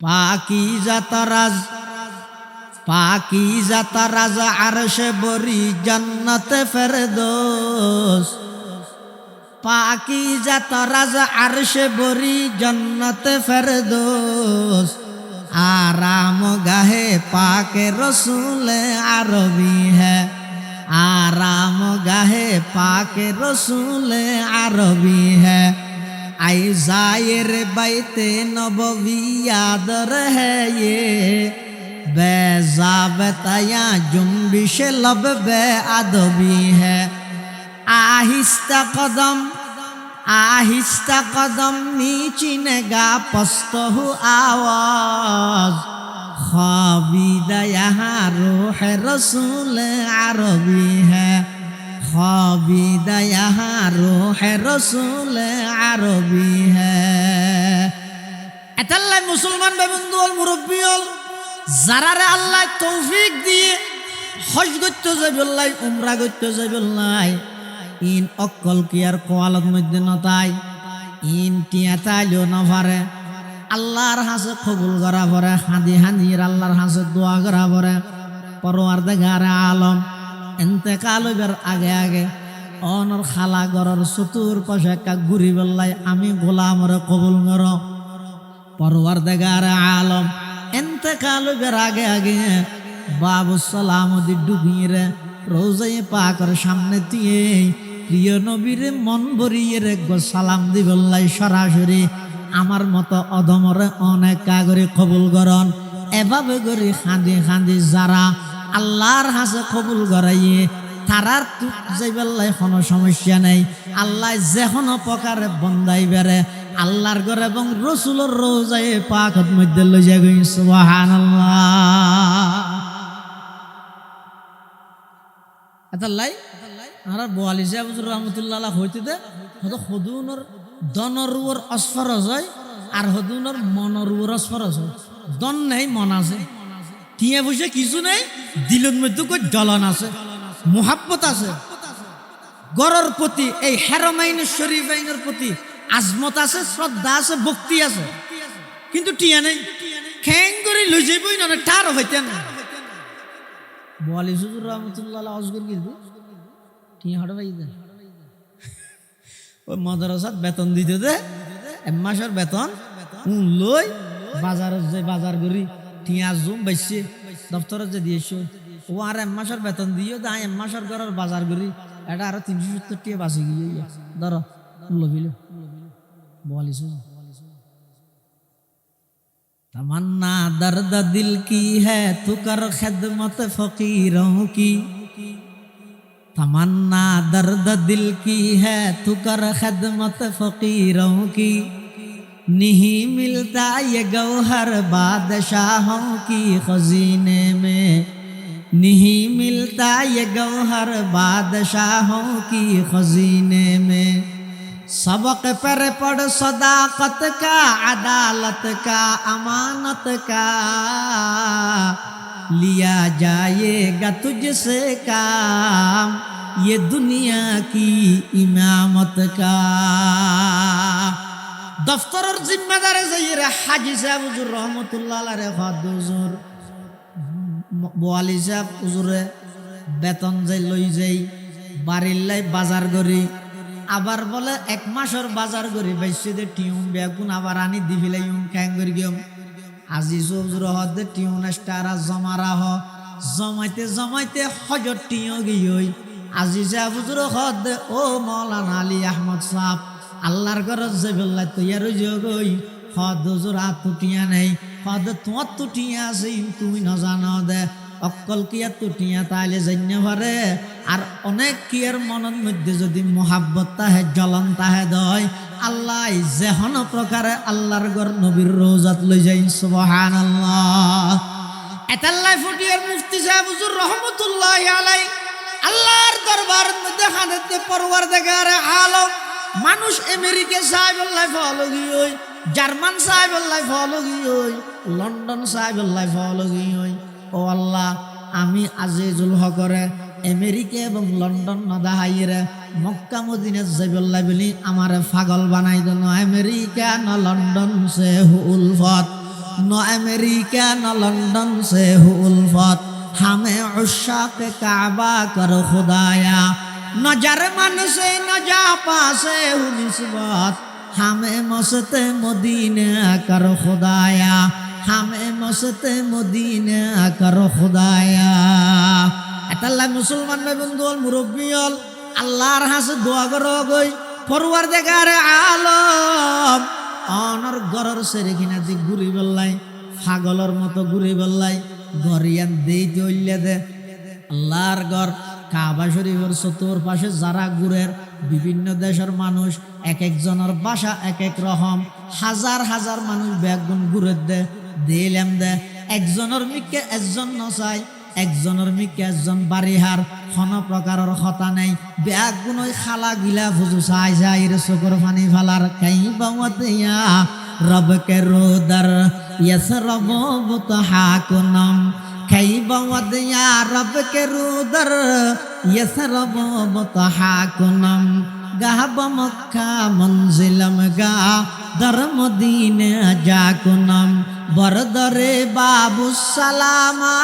পাকিজা তারাজ আরশে বরি জান্নাতে ফেরদৌস পাকিজা তারাজ আরশে বরি জান্নাতে ফেরদৌস आराम गाहे पाके रसूल अरबी है आराम गाहे पाके रसूल अरबी है आई जायर बैते नबवी यादर है ये बेजाबतया जुम्बिश लब बे अदबी है आहिस्ता कदम नीचिनेगा पस्त हो आवाज ख्वाबीदा यहाँ रूह रसूल अरबी है ख्वाबीदा यहाँ रूह रसूल अरबी है एतल्ला मुसलमान बंधु मुरब्बी যারারে আল্লাহ তৌফিক দিয়ে হজ করতে যাবেলাই উমরা করতে যাবেলাই ইন অকল কি আর কোয়ালত মধ্যে নতাই ইন টিয়া তাইলেও না পারে আল্লাহর হাসে কবুল করা পরে হাদি হানির আল্লাহর হাসে দোয়া করা পরে পরওয়ারদিগার আলম ইন্তেকাল হইবার আগে আগে অনর খালা গরর চতুর পাশে একটা ঘুরি বেলাই আমি গোলামরে কবুল কর পরওয়ারদিগার আলম ইন্তেকাল হইবার আগে আগে বাবু সালামদি ডুবিয়ে রোজায়ে পাকের সামনে দিয়ে প্রিয় নবীর মন ভরিয়ে একবার সালাম দিবল্লাই সরাসরি আমার মতো অধমরে অনেক কাগরে কবুল করন এভাবে করে খাঁদি খাঁদি যারা আল্লাহর হাসে কবুল করাইয়ে তারার যাইবেল্লাই কোনো সমস্যা নেই আল্লাহ যে কোনো প্রকারে বন্দাই বেড়ে আল্লাহর ঘর এবং রসুলের রোজায়ে পাকের মধ্যে লই যাই সুবহানাল্লাহ এতাল্লাই আমরা বোয়ালি সাহেব রহমতুল্লাহ হইতে দে হয়তো হদুনর দনরুয়ার অসফরজ হয় আর হদুনর মনরুয়ার অসফরজ হয় দন নেই মন আছে টিয়া বসে কিছু নেই দিলের মধ্যে কই জ্বলন আছে মোহাব্বত আছে গরর প্রতি এই হেরমাইন শরীফাইনের প্রতি আজমত আছে শ্রদ্ধা আছে ভক্তি আছে কিন্তু টিয়া নেই খ্যাং করে লই যাইবই না টার হইতেন বোয়ালি হুজুর রহমতুল্লাহ অজগর গিলবি টিয়া হড় ভাই দে ওই মাদ্রাসাত বেতন দিতে দে এক মাসের বেতন লই বাজারে যে বাজার করি টিয়া জুম বাইছে দপ্তরে যে দিয়েছো ও আর এক মাসের বেতন দিও দা এক মাসের ঘরের বাজার করি এটা আরো 370 টিয়া বাঁচি গিয়ে ধরো লবিল বোয়ালি হুজুর तमन्ना दर्द दिल की है तू कर खिदमत फकीरों की तमन्ना दर्द दिल की है तू कर खिदमत फकीरों की नहीं मिलता ये गौहर बादशाहों की खजीने में नहीं मिलता ये गौहर बादशाहों की खजीने में सबक पर पढ़ सदाकत का अदालत का अमानत का लिया जाएगा तुझसे काम ये दुनिया की इमामत का दफ्तर और जिम्मेदार जहीर हाजी साहब हुजूर रहमतुल्लाह अलैहि हुजूर बोआली साहब हुजूर বেতন যাই লই যাই বাড়ির লাই বাজার করি আবার বলে এক মাসের বাজার করি বাইশে দে টিউন বেগুন আবার আনি দিবিলাই ক্যাং করি গিয়ম আজি সবজুর হদে টিউন স্টারা জমারা হ জমাইতে জমাইতে হজর টিও গিয়ই আজি যা বুজুর হদে ও মাওলানা আলী আহমদ সাহেব আল্লাহর ঘর যে বললা তৈয়ার জগই হদ হুজুর আতুটিয়া নেই হদ তোমার তুটিয়া আছে তুমি না জানো দে অকল কিয়া তুটিয়া তাইলে জান্য পারে আর অনেক কিয়ার মনের মধ্যে যদি মোহাব্বত তাহে জ্বলন তাহে দয় আল্লাহ যেহন প্রকারে আল্লাহর ঘর নবীর রওজাত লই যাই সুবহানাল্লাহ এতাল্লাই ফুটিয়ার মুফতি সাহেব হুজুর রহমাতুল্লাহি আলাইহি আল্লাহর দরবার মধ্যে হাজরতে পরওয়ারদিগার আলম মানুষ আমেরিকা সাহেবুল্লাহ ফলগি হই জার্মান সাহেবুল্লাহ ফলগি হই লন্ডন সাহেবুল্লাহ ফলগি হই ও আল্লাহ আমি আজিজুল হকরে আমেরিকা এবং লন্ডন নদাহাইরে মক্কা মদিনা যাইবল্লাহ বলি আমারে পাগল বানাই দেন আমেরিকা না লন্ডন সে উলফত न अमेरिका न लंदन से हो उल्फत, हमें उश्शाक़ काबा कर खुदाया। न जर्मन से न जापा से हो निस्बत, हमें मस्त मदीना कर खुदाया, हमें मस्त मदीना कर खुदाया। এতাল্লাহ মুসলমান ভাই বন্ধু মুরব্বী হল আল্লাহর হাসে দোয়া করো গই পরওয়ারদিগার আলম অনর গরর সেরে কিনা দি ঘুরি বললাই পাগলের মতো ঘুরি বললাই গরিয়ান দেই চললে দে আল্লাহর ঘর কাবা শরীফের চতুর্পাশে যারা ঘুরের বিভিন্ন দেশের মানুষ এক একজনের বাসা এক এক রকম হাজার হাজার মানুষ ব্যাগুন ঘুরে দে দিলাম দে একজনের মিকে একজন নচাই একজনের মিকে একজন বাড়িহার কোন প্রকারের কথা নাই ব্যাগুন ওই খালা গিলা ফুজু চাই চাই রে চকুর পানি ফালার কাই বাওয়াতিয়া রব কে রোদার ইয়েস রব বুতহাকুনম কাই বাওয়াতিয়া রব কে রোদার ইয়েস রব বুতহাকুনম গাহব মক্কা মঞ্জিলম গা দর মদিনা যাকুনম বরদরে বাবু সালামা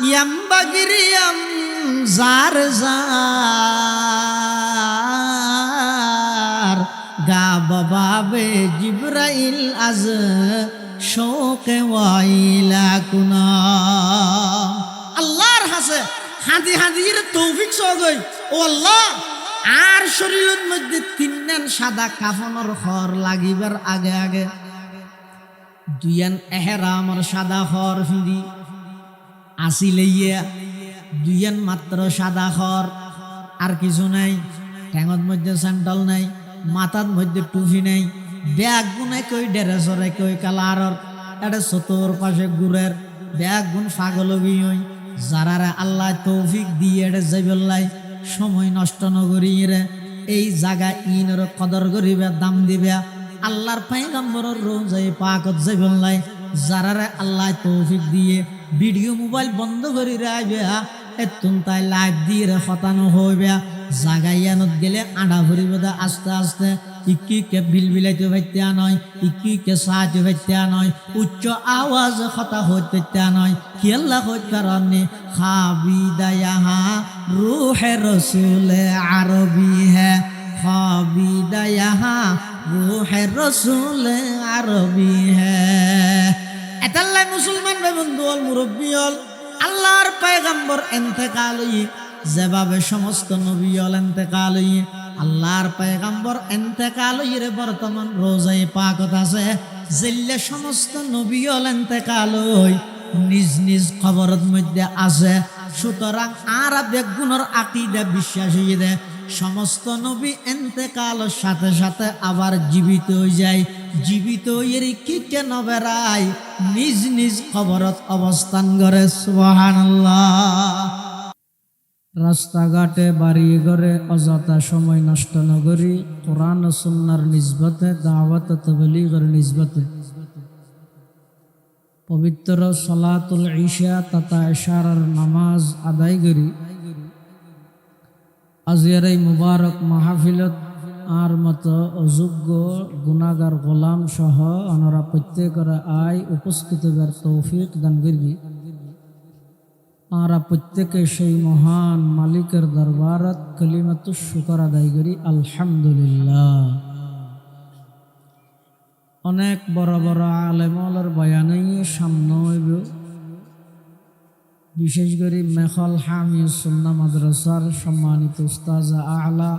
ইয়াম বগরিয়াম জার জার গা বাবে জিব্রাইল আজ শোকে ওয়াইলা কুনা আল্লাহর হাসে হাদি হাদির তৌফিক সগই ও আল্লাহ আর শরীরের মধ্যে তিনজন সাদা কাফনের খর লাগিবার আগে আগে দুইয়ান এহরামর সাদা খর ফিরি আসি লইয়া দুইয়ান মাত্র সাদা খর আর কিছু নাই ঠ্যাঙত মধ্যে স্যান্ডল নাই মাথার মধ্যে টুপি নাই ব্যাগ গুনে কই ড্রেসরে কই কালারর এটা চতুর পাশে গুড়ের ব্যাগ গুণ পাগল হই যারা আল্লাহ তৌফিক দিয়ে এটা যাইবল্লাই সময় নষ্ট নগরীরে এই জায়গা ইনের কদর করিবে দাম দিবে আল্লাহর পয়গম্বরের রোজায় পাকত যাইবল্লাই যারা আল্লাহ তৌফিক দিয়ে ভিডিও মোবাইল বন্ধ করি রাখবে এতুন তাই লাইভ দিয়ে হতানো হইবে জাগাইয়ানত গেলে আডা ভরিব আস্তে আস্তে ইকি কে বিল বিলাইতে ভাইতে নয় ইকি কে সাহায্য ভাইতে নয় উচ্চ আওয়াজ কথা হইতে নয় কি আল্লাহ হইত কারণে খাবিদা ইহা রূহে রসুল আরবি হ্যাঁ খাবিদা ইহা রূহে রসুল আরবি হ্যাঁ এতাল্লাহ মুসলমান ভাই বন্ধু হল মুরব্বী হল আল্লাহর পয়গম্বর ইন্তেকাল হইয়ে যেভাবে সমস্ত নবী হল ইন্তেকাল হইয়ে আল্লাহর পয়গম্বর ইন্তেকাল হইয়ে বর্তমান রোজায় পাকত আছে যেল্লে সমস্ত নবী হল ইন্তেকাল হই নিজ নিজ খবরের মধ্যে আছে সুতরাং আর বেগুনের আকীদা বিশ্বাস হইয়ে দে সমস্ত নবী ইন্তেকালের সাথে সাথে আবার জীবিত হয়ে যায় জীবিত হইয়ে কি কেন বেড়ায় নিজ নিজ খবরত অবস্থান করে সুবহানাল্লাহ রাস্তাঘাটে বাড়ি ঘরে অযথা সময় নষ্ট নগরী কোরআন ও সুন্নাহর নিসবতে দাওয়াত ও তাবলীগের নিসবতে পবিত্র সালাতুল ইশা তথা ইশারার নামাজ আদায় করি আজিয়ার এই মুবারক মাহফিলত আর মতো অযোগ্য গুনাহগার গোলাম সহ অনরা প্রত্যেকের আয় উপস্থিত হবার তৌফিক দান করি আমরা প্রত্যেকে সেই মহান মালিকের দরবারত কালিমাতুশ শুকর আদায় করি আলহামদুলিল্লাহ অনেক বড় বড় আলেমর বয়ানেই সামনে হইব বিশেষ করে মেখল হামিদ সুন্নাহ মাদ্রাসার সম্মানিত উস্তাজ আলা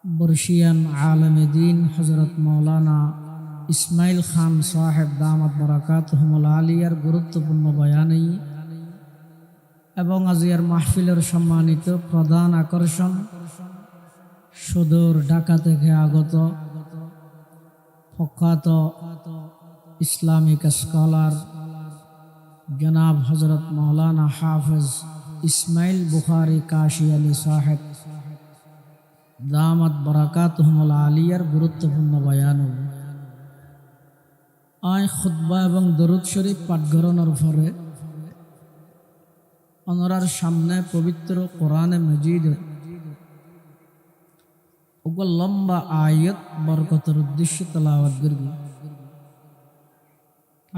বর্ষিয়ান আলেম দ্বীন হযরত মাওলানা ইসমাইল খান সাহেব দামাত বারাকাতুহুল আলিয়ার গুরুত্বপূর্ণ বয়ানেই এবং আজিয়ার মাহফিলের সম্মানিত প্রধান আকর্ষণ সুদূর ঢাকা থেকে আগত প্রখ্যাত ইসলামিক স্কলার জনাব হযরত মাওলানা হাফেজ ইসমাইল বুখারী কাশী আলী সাহেব দামাত বারাকাতুহুল আলিয়ার গুরুত্বপূর্ণ বয়ান আয় খুতবা এবং দরুদ শরীফ পাঠ করানোর পরে অনরার সামনে পবিত্র কোরআনে মজিদ ওগো লম্বা আয়াত বরকতের উদ্দেশ্যে তেলাওয়াত করবি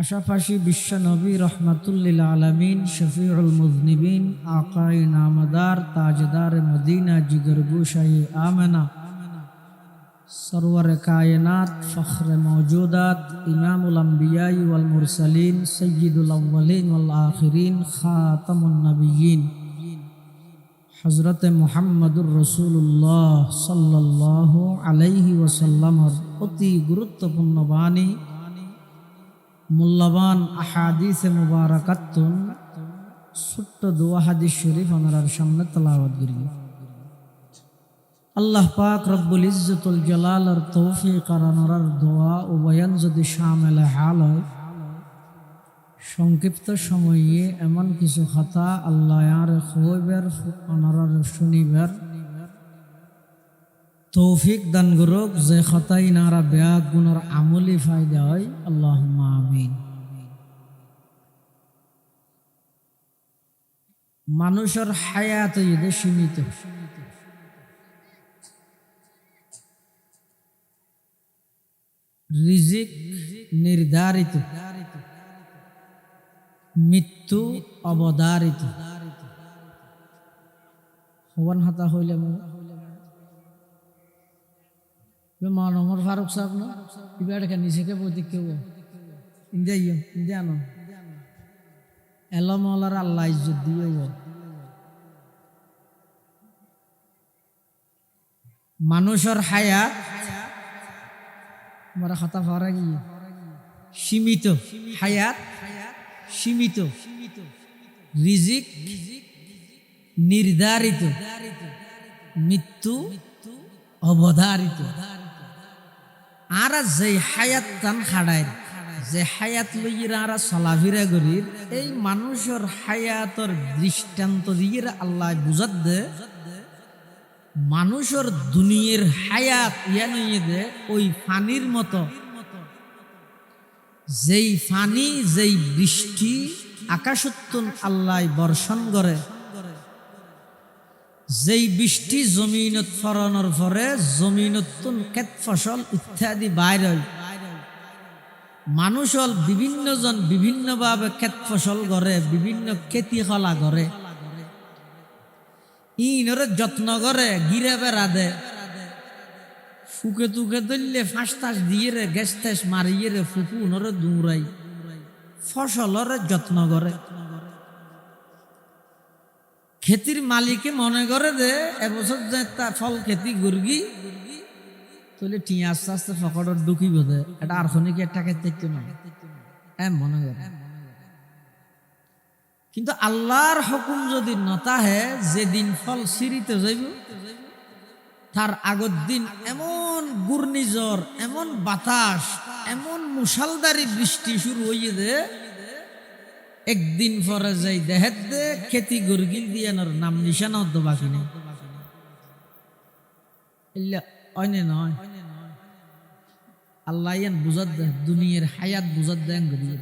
পাশাপাশি বিশ্ব নবী রহমাতুল্লিল আলামিন শফিউল মুজনিবিন আকায়ে নামদার তাজদার মদিনা জিগরগো শাহি আমেনা সরওয়ার কায়নাত ফখরে মওজুদাত ইমামুল আম্বিয়া ওয়াল মুরসালিন সাইয়্যিদুল আউওয়ালিন ওয়াল আখিরিন খাতামুন নবিয়্যিন হযরত মুহাম্মদুর রাসূলুল্লাহ সাল্লাল্লাহু আলাইহি ওয়াসাল্লামের অতি গুরুত্বপূর্ণ বাণী মূল্যবান আহাদিসে মুবারাকাতুন ছোট্ট দোয়া হাদিস শরীফ আমাদের সামনে তেলাওয়াত করি। আল্লাহ পাক রব্বুল ইজ্জতুল জালালের তৌফিক আর আনার দোয়া ও বয়ান যদি শামিল হাল হয়, সংক্ষিপ্ত সময়ে এমন কিছু কথা আল্লাহ আর হইবার আনার শুনিবার তৌফিক দান করুক, যে খতাই নারা বেয়া গুণর আমলি ফায়দা হয়। আল্লাহুম্মা আমিন। মানুষের হায়াত ঈদে সীমিত। রিজিক নির্ধারিত, মৃত্যু অবধারিত। হওয়ান হাতা হইলে মানমর ফারুক সাহেব না ইবাড় কে নিচে কে বইতে কেউ ইন্দিয়া ইন্দিয়ানো এলমলার আল্লাহ ইজ্জত দিয়ে মানুষের হায়াত আমার খাতা ফারা গিয়ে সীমিত, হায়াত সীমিত, রিজিক নির্ধারিত, মৃত্যু অবধারিত। আর যে হায়াত তান খাড়ায়, যে হায়াত লইরা আর চলাফিরা করির, এই মানুষের হায়াতর দৃষ্টান্ত দিয়ে আল্লাহ বুঝাত দে মানুষের দুনিয়ার হায়াত ইয়া নইয়ে দে ওই ফানির মতো। যেই ফানি, যেই বৃষ্টি আকাশোত্তন আল্লাহ বর্ষণ করে, যেই বৃষ্টি জমিনত ফরানোর পরে জমিনতুন ক্ষেত ফসল ইত্যাদি বাইর হয়। মানুষ হল বিভিন্ন জন বিভিন্নভাবে ক্ষেত ফসল করে, বিভিন্ন খেতি খলা করে, ইনরে যত্ন করে, গিরে বেড়া দে, ফুকে তুকে ধরলে ফাঁস তাস দিয়ে রে, গ্যাস ট্যাস মারিয়ে রে, ফুকু নরে দৌড়াই, ফসলরে যত্ন করে। খেতির মালিকে মনে করে দে এবছর যে তার ফল খেতি গুরগি তাহলে টিয়া আস্তে আস্তে ফকড়র ঢুকিব দে, এটা আর কি একটা খেতে না মনে করে। কিন্তু আল্লাহর হুকুম যদি নতাহে, যেদিন ফল সিঁড়িতে যাইব তার আগের দিন এমন ঘূর্ণিঝড়, এমন বাতাস, এমন মুষলধারী বৃষ্টি শুরু হইয়ে দে, একদিন পরে যাই দেহের দে খেতি গরগিল দিয়ানোর নাম নিশানাও তো বাকি নেই। অনে নয় আল্লাহ ইয়ান বুঝাত দে, দুনিয়ার হায়াত বুঝাত দেন গরিয়ে।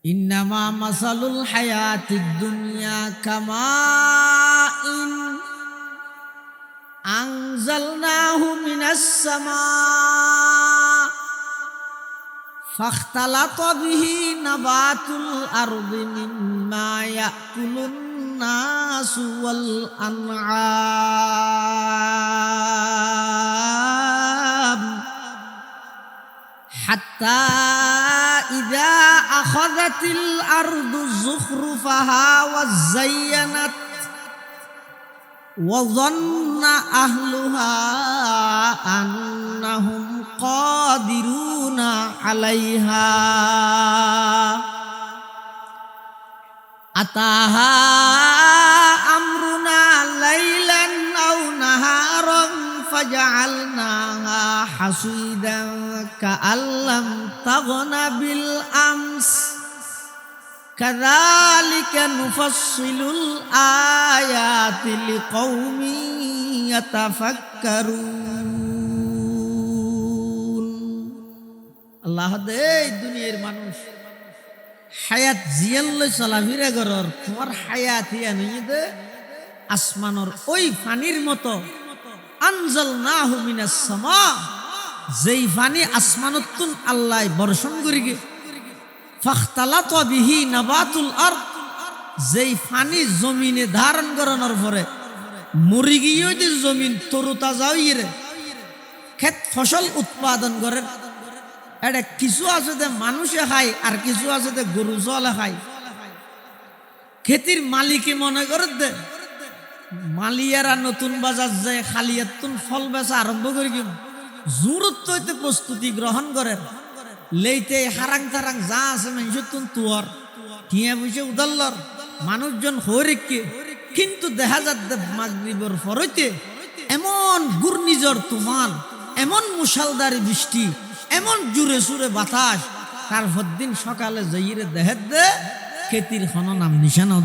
ইন্নামা মাসালুল হায়াতিদ দুনিয়া কামাইন আনজালনাহু মিনাস সামা فاختلط به نبات الأرض مما يأكل الناس والأنعام حتى إذا أخذت الأرض زخرفها وزينت وظن أهلها أنهم قادرون عليها أتاها أمرنا ليلا أو نهارا فجعلناها حصيدا كأن لم تغن بالأمس كذلك نفصل الآيات لقوم يتفكرون আল্লাহ দে দুনিয়ার মানুষ হায়াত জিয়াল্লে চলাফিরা করর, তোমার হায়াত ইয়া নই দে আসমানর ওই পানির মতো। আনজালনাহু মিনাস সামা, যেই পানি আসমানতুন আল্লাহ বর্ষণ করি গে ফাখতালাত বিহি নাবাতুল আরদ, যেই পানি জমিনে ধারণ করানোর পরে মরি গিয়ে যে জমিন তরুতাজা হইয়ে ক্ষেত ফসল উৎপাদন করে। এটা কিছু আছে যে মানুষে খায় আর কিছু আছে যে গরু জলে খায়। খেতির মালিকে মনে করে দে মালিয়ারা নতুন বাজার যায় খালিয়াতুন ফল বেচা আরম্ভ করে গেল, জোরত হইতে প্রস্তুতি গ্রহণ করেন। লেইতে হারাং তারাং যা আছে মানুষতুন তুয়ার টিয়া বুঝে উদাল্লর মানুষজন হরিককে, কিন্তু দেখা যাচ্ছে মাগরিবের ফরইতে এমন ঘূর্ণিঝড় তুফান, এমন মুষলধারে বৃষ্টি, এমন জুড়ে সুরে বাতাস, তারপর দিন সকালে যাইরে দেহে দে খেতির কোন নাম নিশানা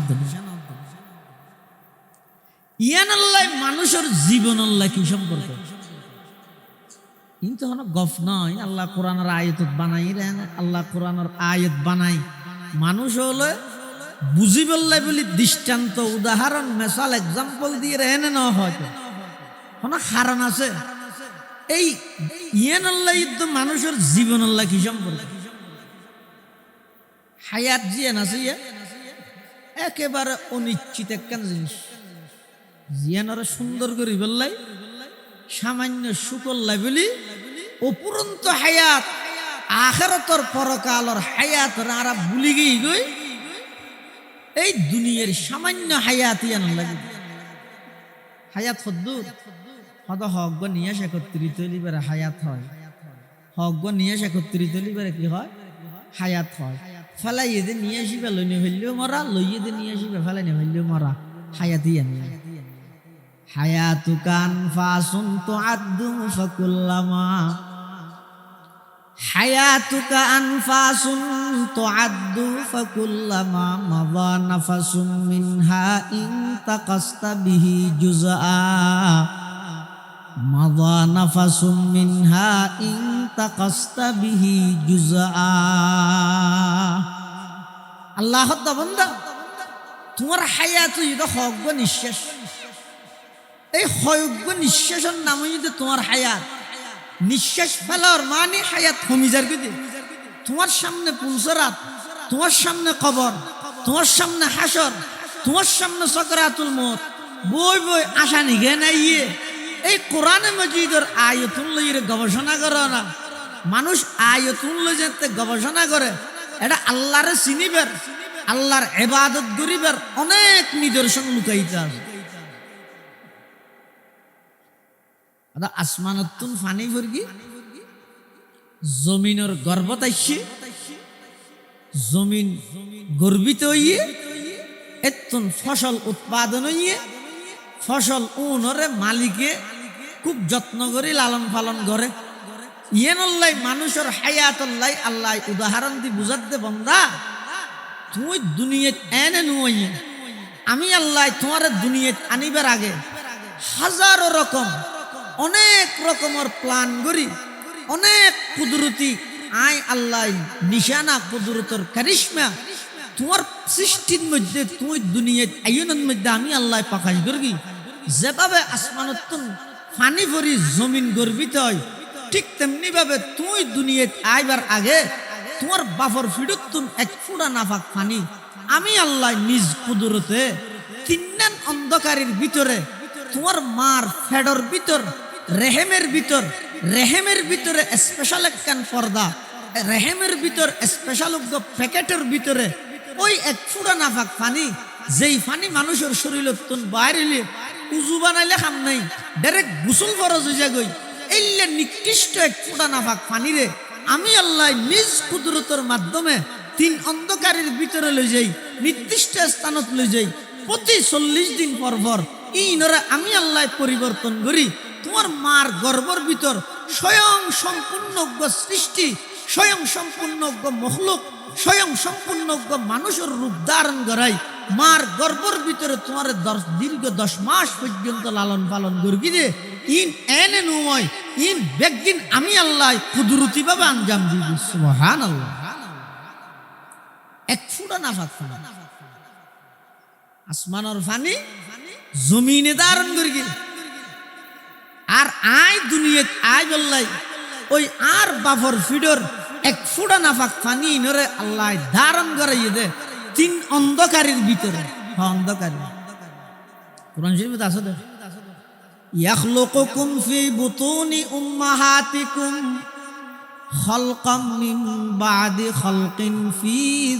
ইয়ান আল্লাহ মানুষের জীবন আল্লাহ কি সম্পর্ক কিন্তু হন গফ নয়। আল্লাহ কোরআনের আয়াত বানাই রেন, আল্লাহ কোরআনের আয়াত বানাই মানুষ হলে বুঝি বললাই বলি দৃষ্টান্ত উদাহরণ মেসাল এক্সাম্পল দিয়ে রেন না হয়তো কোন কারণ আছে। এই ইয়ান আল্লাহ তো মানুষের জীবন আল্লাহ কি সম্পর্ক হায়াত জিয়ান আছে একেবারে অনিশ্চিত একখান জিনিস। জিয়ানরা সুন্দর করে বললাই সামান্য শুকল্লাই বলি অপুরন্ত হায়াত আখিরাতের পরকালের হায়াত আরা ভুলি গই এই দুনিয়ার সামান্য হায়াত ইয়ান লাগে। হায়াত হদ্দুর হদ হক নিয়ে একত্রিত হইলে হায়াত হয়, হক নিয়ে একত্রিত হইলে কি হয় হায়াত হয়। ফেলাই দে নিয়ে আসিবে লইনে হইলেও মরা, লইয়ে দে নিয়ে আসিবে ফেলাই নে হইলেও মরা, হায়াতই আনি। হায়াতুকা আনফাসুন তুআদ্দু ফাকুল্লামা, হায়াতুকা আনফাসুন তুআদ্দু ফাকুল্লামা মাযা নাফাসুম মিনহা ইনতাকাসতা বিহি জুজআ, মাযা নাফাসুম মিনহা ইনতাকাসতা বিহি জুজআ। আল্লাহ বান্দা তোমার হায়াত যদি হক নিঃশ্বাস, এই হয়োগ্য নিঃশ্বাসের নাম যদি তোমার হায়াত, নিঃশ্বাস ফেলার মানে হায়াত কমিজার গতি। তোমার সামনে পুলসরাত, তোমার সামনে কবর, তোমার সামনে হাসর, তোমার সামনে সকরাতুল মউত, বই বই আশা নিগে নাই। এই কোরআনে মজিদের আয়াতুল লইরে গবেষণা করে না মানুষ, আয়াতুল লই যেতে গবেষণা করে এটা আল্লাহরে চিনিবার, আল্লাহর ইবাদত করিবার অনেক নিদর্শন লুকাইতে আছে। আসমানতুন ফানি ভরগি জমিনের গর্ভত আইছে, জমিন গর্বিত হইয়ে এতন ফসল উৎপাদন হইয়ে ফসল উনরে মালিকে খুব যত্ন করে লালন পালন করে। ইয়েন আল্লাহ মানুষের হায়াত আল্লাহ আল্লাহ উদাহরণ দি বুঝাত দে বন্দা তুই দুনিয়াত এনে নুই, আমি আল্লাহ তোমার দুনিয়াত আনিবার আগে হাজারো রকম অনেক রকমের প্ল্যান করি, অনেক কুদরতি আয় আল্লাহ নিশানা কুদরতের কারিশমা তোমার সৃষ্টির মধ্যে তুই দুনিয়াত আইনের মধ্যে আমি আল্লাহ প্রকাশ করি। যেভাবে আসমানতুন ফানি ভরি জমিন গর্বিত হয়, ঠিক তেমনি ভাবে তুই দুনিয়াত আইবার আগে তোমার বাফর ফিডুতুন এক ফুড়া নাফাক পানি আমি আল্লাহ নিজ কুদরতে তিন্নান অন্ধকারের ভিতরে তোমার মার ফেডর ভিতর রেহেমের ভিতরে স্পেশাল একখান পর্দা, রেহেমের ভিতর স্পেশাল প্যাকেটের ভিতরে ওই এক ফুড়া নাফাক পানি, যেই পানি মানুষের শরীর বাইরে উজু বানাইলে খাম নাই, ডাইরেক্ট গোসল ফরজ হয়ে গই। এইলে নিকৃষ্ট এক ফুড়া নাফাক পানি রে আমি আল্লাহ নিজ কুদরতের মাধ্যমে তিন অন্ধকারের ভিতরে লই যাই, নির্দিষ্ট স্থানত লই যাই। প্রতি 40 দিন পর পর ইনরা আমি আল্লাহ পরিবর্তন করি। তোমার মার গর্ভের ভিতর স্বয়ং সম্পূর্ণ সৃষ্টি, স্বয়ং সম্পূর্ণ মখলুক, স্বয়ং সম্পূর্ণ মানুষের রূপ ধারণ করাই মার গর্ভের ভিতরে তোমার দীর্ঘ 10 মাস পর্যন্ত লালন পালন করবি রে। ইন এনে নয় ইন বেগদিন আমি আল্লাহ কুদরতি ভাবে আঞ্জাম দিব। সুবহানাল্লাহ। এক ফুটা নাফাক পানি আসমানের পানি জমিনে ধারণ করি, আর আয় দুনিয়াত আয় বললাই ওই আর বাফর ফিডর এক ফুটা নাফাক পানি নরে আল্লাহ ধারণ করাইয়ে দে 3 অন্ধকারের ভিতরে। অন্ধকারী কোরআন শরীফে আছে তো, ইয়াখলুকুকুম ফি বুতুনি উম্মাহাতিকুম খালকাম মিন বাদি খালকিন ফি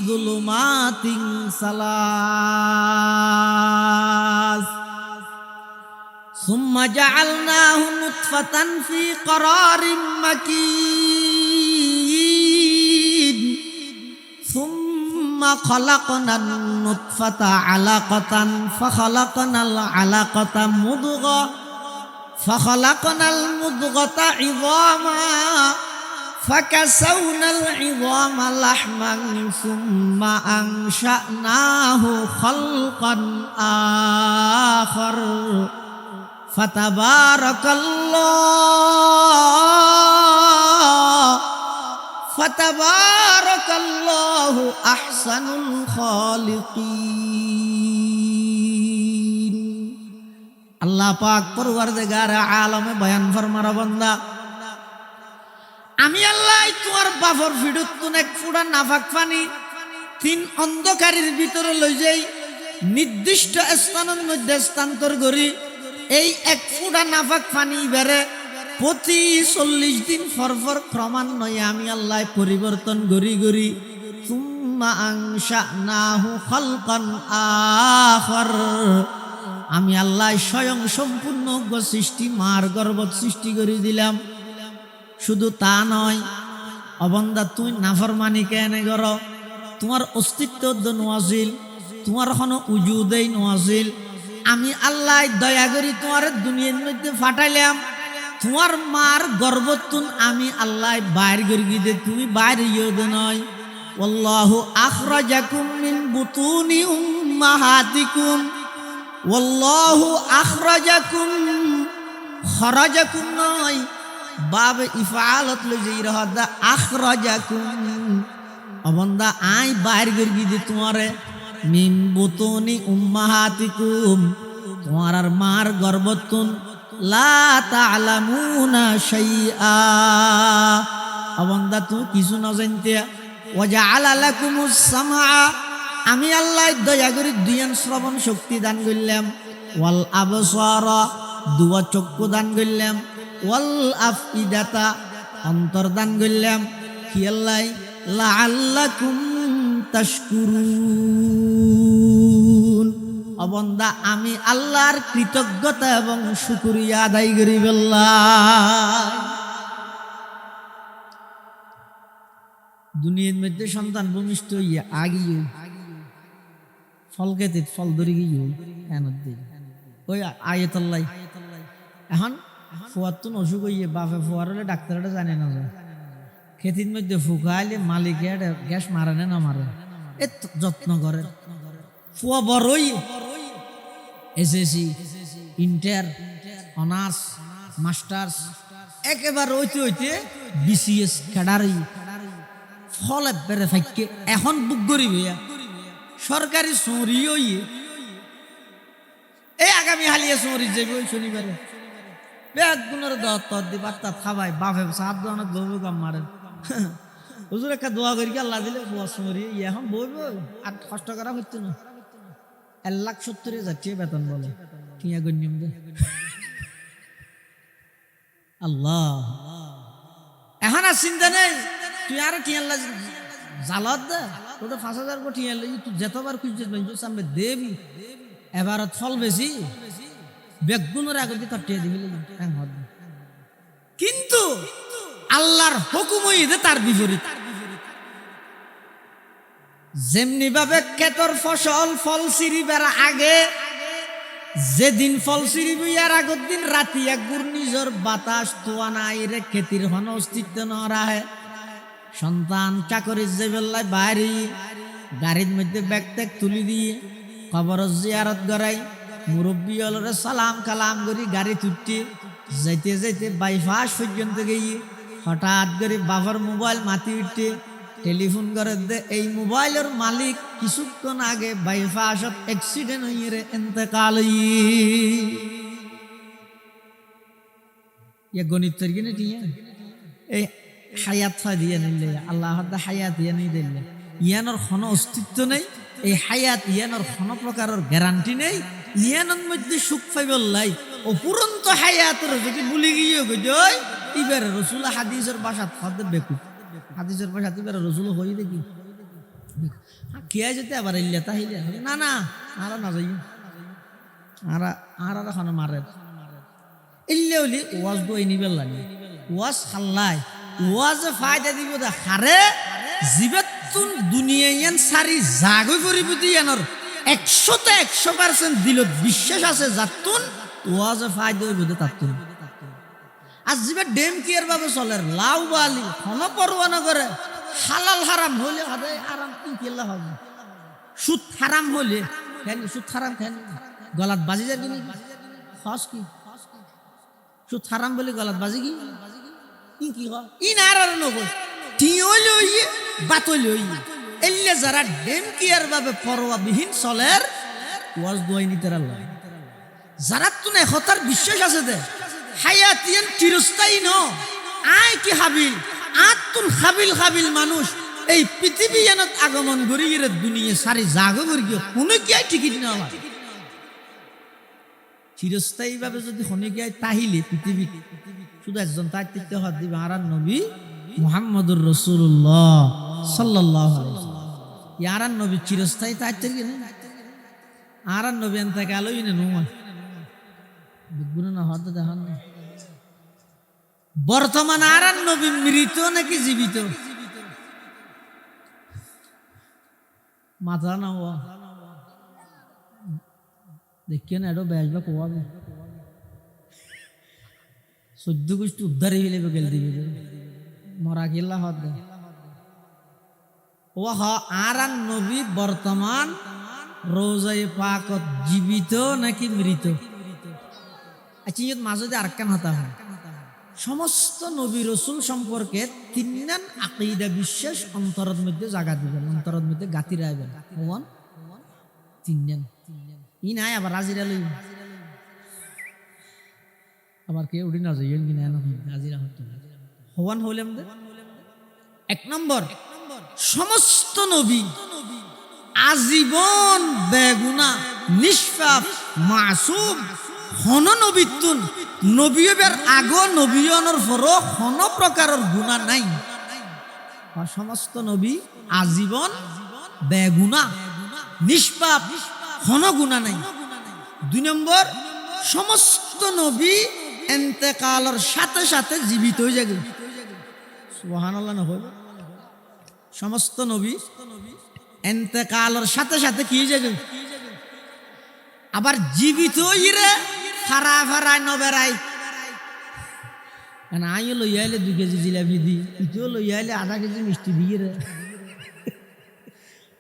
যুলুমাতিন সালাস সুম্মা জাআলনাহু নুতফাতান ফি ক্বারারিম মাকিন সুম্মা খালাকনান নুতফাতা আলাকাতান ফাখালাকনাল আলাকাতা মুদগা ফাখালাকনাল মুদগাতা ইযামা ফাকাসাউনাল ইযামা লাহমান সুম্মা আনশানাহু খালকান আখার ফাতাবারাকাল্লাহু আহসানুল খালিকিন। আল্লাহ পাক পরওয়ারদিগার আলমে বয়ান ফরমারা বান্দা, আমি আল্লাহ তোমার বাফর ফিডুত তুন এক ফুটা নাফাক পানি 3 অন্ধকারের ভিতরে লই যাই, নির্দিষ্ট স্থানের মধ্যে স্থানান্তর করি। এই এক ফুটা নাফাক পানি বেড়ে প্রতি 40 দিন পরপর ক্রমান্বয়ে আমি আল্লাহ পরিবর্তন করি করি। সুম্মা আনশানাহু খালকান আখার, আমি আল্লাহ স্বয়ং সম্পূর্ণ সৃষ্টি মার গর্ভত সৃষ্টি করে দিলাম। শুধু তা নয়, অবন্দা তুই নাফরমানি কেন কর? তোমার অস্তিত্ব নওয়াজিল, তোমার কোনো উজুদেই নওয়াজিল। আমি আল্লাহ দয়া করি তোমার দুনিয়ার মধ্যে ফাটাইলাম, তোমার মার গর্ভতুন আমি আল্লাহ বাইর করি দে, তুমি বাইর ইয়ে নয়। ওয়াল্লাহু আখরাজাকুম মিন বুতুনি উম্মাহাতিকুম, ওয়াল্লাহু আখরাজাকুম, খরাজাকুম নয়, বাব ইফআলত লজি রহদা আখরাজাকুম। অবন্দা আই বাইর করি দে তোমারে মিন বুতুনি উম্মাহাতিকুম, তোমার আর মার গর্ভতুন লা তা'লামুনা শাইআ, অবন্দা তুমি কিছু না জানতে। ওয়াজআলা লাকুমুস সামআ, আমি আল্লাহ দয়া করে দুয়ান শ্রবণ শক্তি দান করলাম। ওয়াল আবসারা, দুয়া চক্ষু দান করলাম। ওয়াল আফইদাতা, অন্তর দান করলাম। কি আল্লাহ লাআল্লাকুম তাশকুরুন, অবন্দা আমি আল্লাহর কৃতজ্ঞতা এবং শুকরিয়া আদায় করি বললাম। দুনিয়ার মধ্যে সন্তান ভূমিষ্ঠ হইয়া আগিয়ে ফল খেতে ফল ধরে গিয়ে ওই আয়াতুল্লাহ। এখন ফুয়াতুন অসুখ হইয়ে বাপে ফুয়ার হলে ডাক্তারটা জানে না যে খেতির মধ্যে ফুকাইলে মালিকে গ্যাস মারে না মারে, এ যত্ন করে। ফুয়া বড়ই এসএসসি, ইন্টার, অনার্স, মাস্টার্স, একেবারে হইতে হইতে বিসিএস ক্যাডারি ফলে বেড়ে ফাইকে এখন বুক করি ভাইয়া সরকারি চৌরি হইয়ে এই আগামী হালিয়া চৌরি যাবে ওই শনিবারে বেগ গুণের দর দি বার্তা খাবাই বাপে 7 জনের বউ কাম মারে। হুজুর একটা দোয়া করি আল্লাহ দিলে বুয়া চৌরি এখন বইব আর কষ্ট করা হচ্ছে না। 1,70,000 বেতন বলে টিয়া গণ্যম দে আল্লাহ। এখন আর চিন্তা নেই, তুই আর টিয়া জালত দে তোর 5,000 কোটি টিয়া তুই যেতবার খুঁজছিস সামনে দেবি। এবার ফল বেশি বেগুনের আগে দিয়ে তোর টিয়া দিবি, কিন্তু আল্লাহর হুকুম হইতে তার বিপরীত। যেমনি ভাবে ক্ষেতর ফসল ফল ছিড়িবার আগে, যেদিন ফল ছিড়িবি আর আগের দিন রাতি এক ঘূর্ণিঝড় বাতাস তোয়া নাই রে ক্ষেতির হন অস্তিত্ব ন রাহে। সন্তান চাকরির যে বেলায় বাইরে গাড়ির মধ্যে ব্যাগ ট্যাগ তুলি দিয়ে কবর জিয়ারত করাই মুরব্বী হলরে সালাম কালাম করি গাড়ি তুটতে যাইতে যাইতে বাইপাস পর্যন্ত গিয়ে হঠাৎ করে বাবার মোবাইল মাতি উঠতে টেলিফোন করে দে এই মোবাইলের মালিক কিছুক্ষণ আগে বাইপাসত অ্যাক্সিডেন্ট হইয়ে রে ইন্তেকাল হইয়ে গণিত তৈরি কিনে টিয়া এই হায়াত ছয় দিয়ে নিলে আল্লাহ হায়াত ইয়ে নিয়ে দিলে ইয়ানোর কোনো অস্তিত্ব নেই। এই হায়াত ইয়ানোর কোনো প্রকারের গ্যারান্টি নেই। ইয়ানোর মধ্যে সুখ পাইবল্লাই অপুরন্ত হায়াতের যদি ভুলে গিয়ে গই এবার রসুল হাদিসের বাসাত ফাদে বেকু হাদিসের বাসাত এবার রসুল হই দেখি খেয়ে যেতে আবার ইল্লা তাহিলে না না আর না যাই আর এখন মারে ইল্লে হলি ওয়াজ দই নিবেল লাগে ওয়াজ খাল্লাই ওয়াজ ফায়দা দিব দে হারে জীবতুন দুনিয়ান সারি জাগই করিব দিয়ানোর 100% দিলত বিশ্বাস আছে যাতুন ওয়াজ ফায়দা হইব দে তাতুন আজ জীবে ডেম কিয়ার ভাবে চলে লাউ বালি কোন পরোয়া না করে হালাল হারাম হলে হাদে আরাম কি কেলা হবে সুদ হারাম হলে কেন সুদ হারাম কেন গলাত বাজি যাবি নি খাস কি সুদ হারাম বলে গলাত বাজি কি কি হয় ই না আর নকো টিও লইয়ে বাতই লইয়ে এল্লে যারা ডেম কিয়ার ভাবে পরোয়া বিহীন চলের ওয়াজ দোয়াই নিতে আল্লাহ যারা তুনে হতার বিশ্বাস আছে দে হায়াতিয়ান চিরস্থায়ী ন আয় কি হাবিল আতুন হাবিল হাবিল মানুষ এই পৃথিবী এনত আগমন করি গিয়ে দুনিয়া সারি জাগো করি গিয়ে কোনো কি টিকিট না আমার চিরস্থায়ী ভাবে যদি হনে গিয়ে তাহিলে পৃথিবী শুধু একজন তাই তিতে হাত দিবে আর নবী মুহাম্মদুর রাসূলুল্লাহ সাল্লাল্লাহু আলাইহি ওয়াসাল্লাম ইয়ার নবী চিরস্থায়ী তাই তিকে আর নবী এনতে গেলই না নুমা বুঝবো না হতে দেখান বর্তমান আর নবী মৃত নাকি জীবিত মাথা না হওয়া দেখিয়ে না এটো বেসবা কোয়াবে 14 গোষ্ঠী উদ্ধার হইলে গেল দিবে মরা গেলা হত ও হ আর নবী বর্তমান রোজায়ে পাকত জীবিত নাকি মৃত আচ্ছা মাঝে আরেকখান হতা হয় সমস্ত নবী রসুল সম্পর্কে তিনজন আকীদা বিশ্বাস অন্তরের মধ্যে জায়গা দিবেন অন্তরের মধ্যে গাতি রাখবেন হন তিনজন ই নাই আবার রাজিরা লই আবার কে উঠি না যাই কি না রাজিরা হতো হওয়ান হইলাম এক নম্বর সমস্ত নবী আজীবন বেগুনা নিষ্পাপ মাসুম হন নবীতুন নবীবের আগো নবীয়নের পরও হন প্রকারের গুনাহ নাই সমস্ত নবী আজীবন বেগুনা নিষ্পাপ হন গুনাহ নাই। 2 নম্বর সমস্ত নবী ইন্তেকালের সাথে সাথে জীবিত হয়ে যায় সুবহানাল্লাহ না হয় সমস্ত নবী ইন্তেকালের সাথে সাথে কি হয়ে যায় আবার জীবিত হইরে ফারা ফারায় নবেরাই আইও লইয়া আইলে 2 কেজি জিলাপি দি ইতো লইয়া আইলে আধা কেজি মিষ্টি দিয়ে রে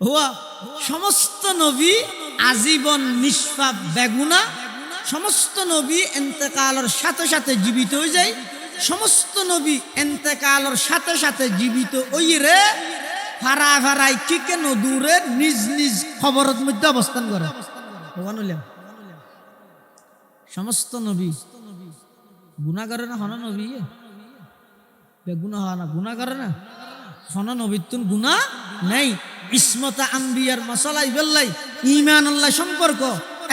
হুয়া সমস্ত নবী আজীবন নিষ্পাপ বেগুনা সমস্ত নবী ইন্তেকালের সাথে সাথে জীবিত হয়ে যায় সমস্ত নবী ইন্তেকালের সাথে সাথে জীবিত হইরে ফারা ফারাই কিকে নদূরে নিজ নিজ খবরের মধ্যে অবস্থান করে সমস্ত নবী গুনাহ করে না হন নবী বেগুনা হয় না গুনাহ করে না হন নবীর তুন গুনাহ নেই ইসমতা আম্বিয়ার মাসালাই বেল্লাই ঈমান আল্লাহ সম্পর্ক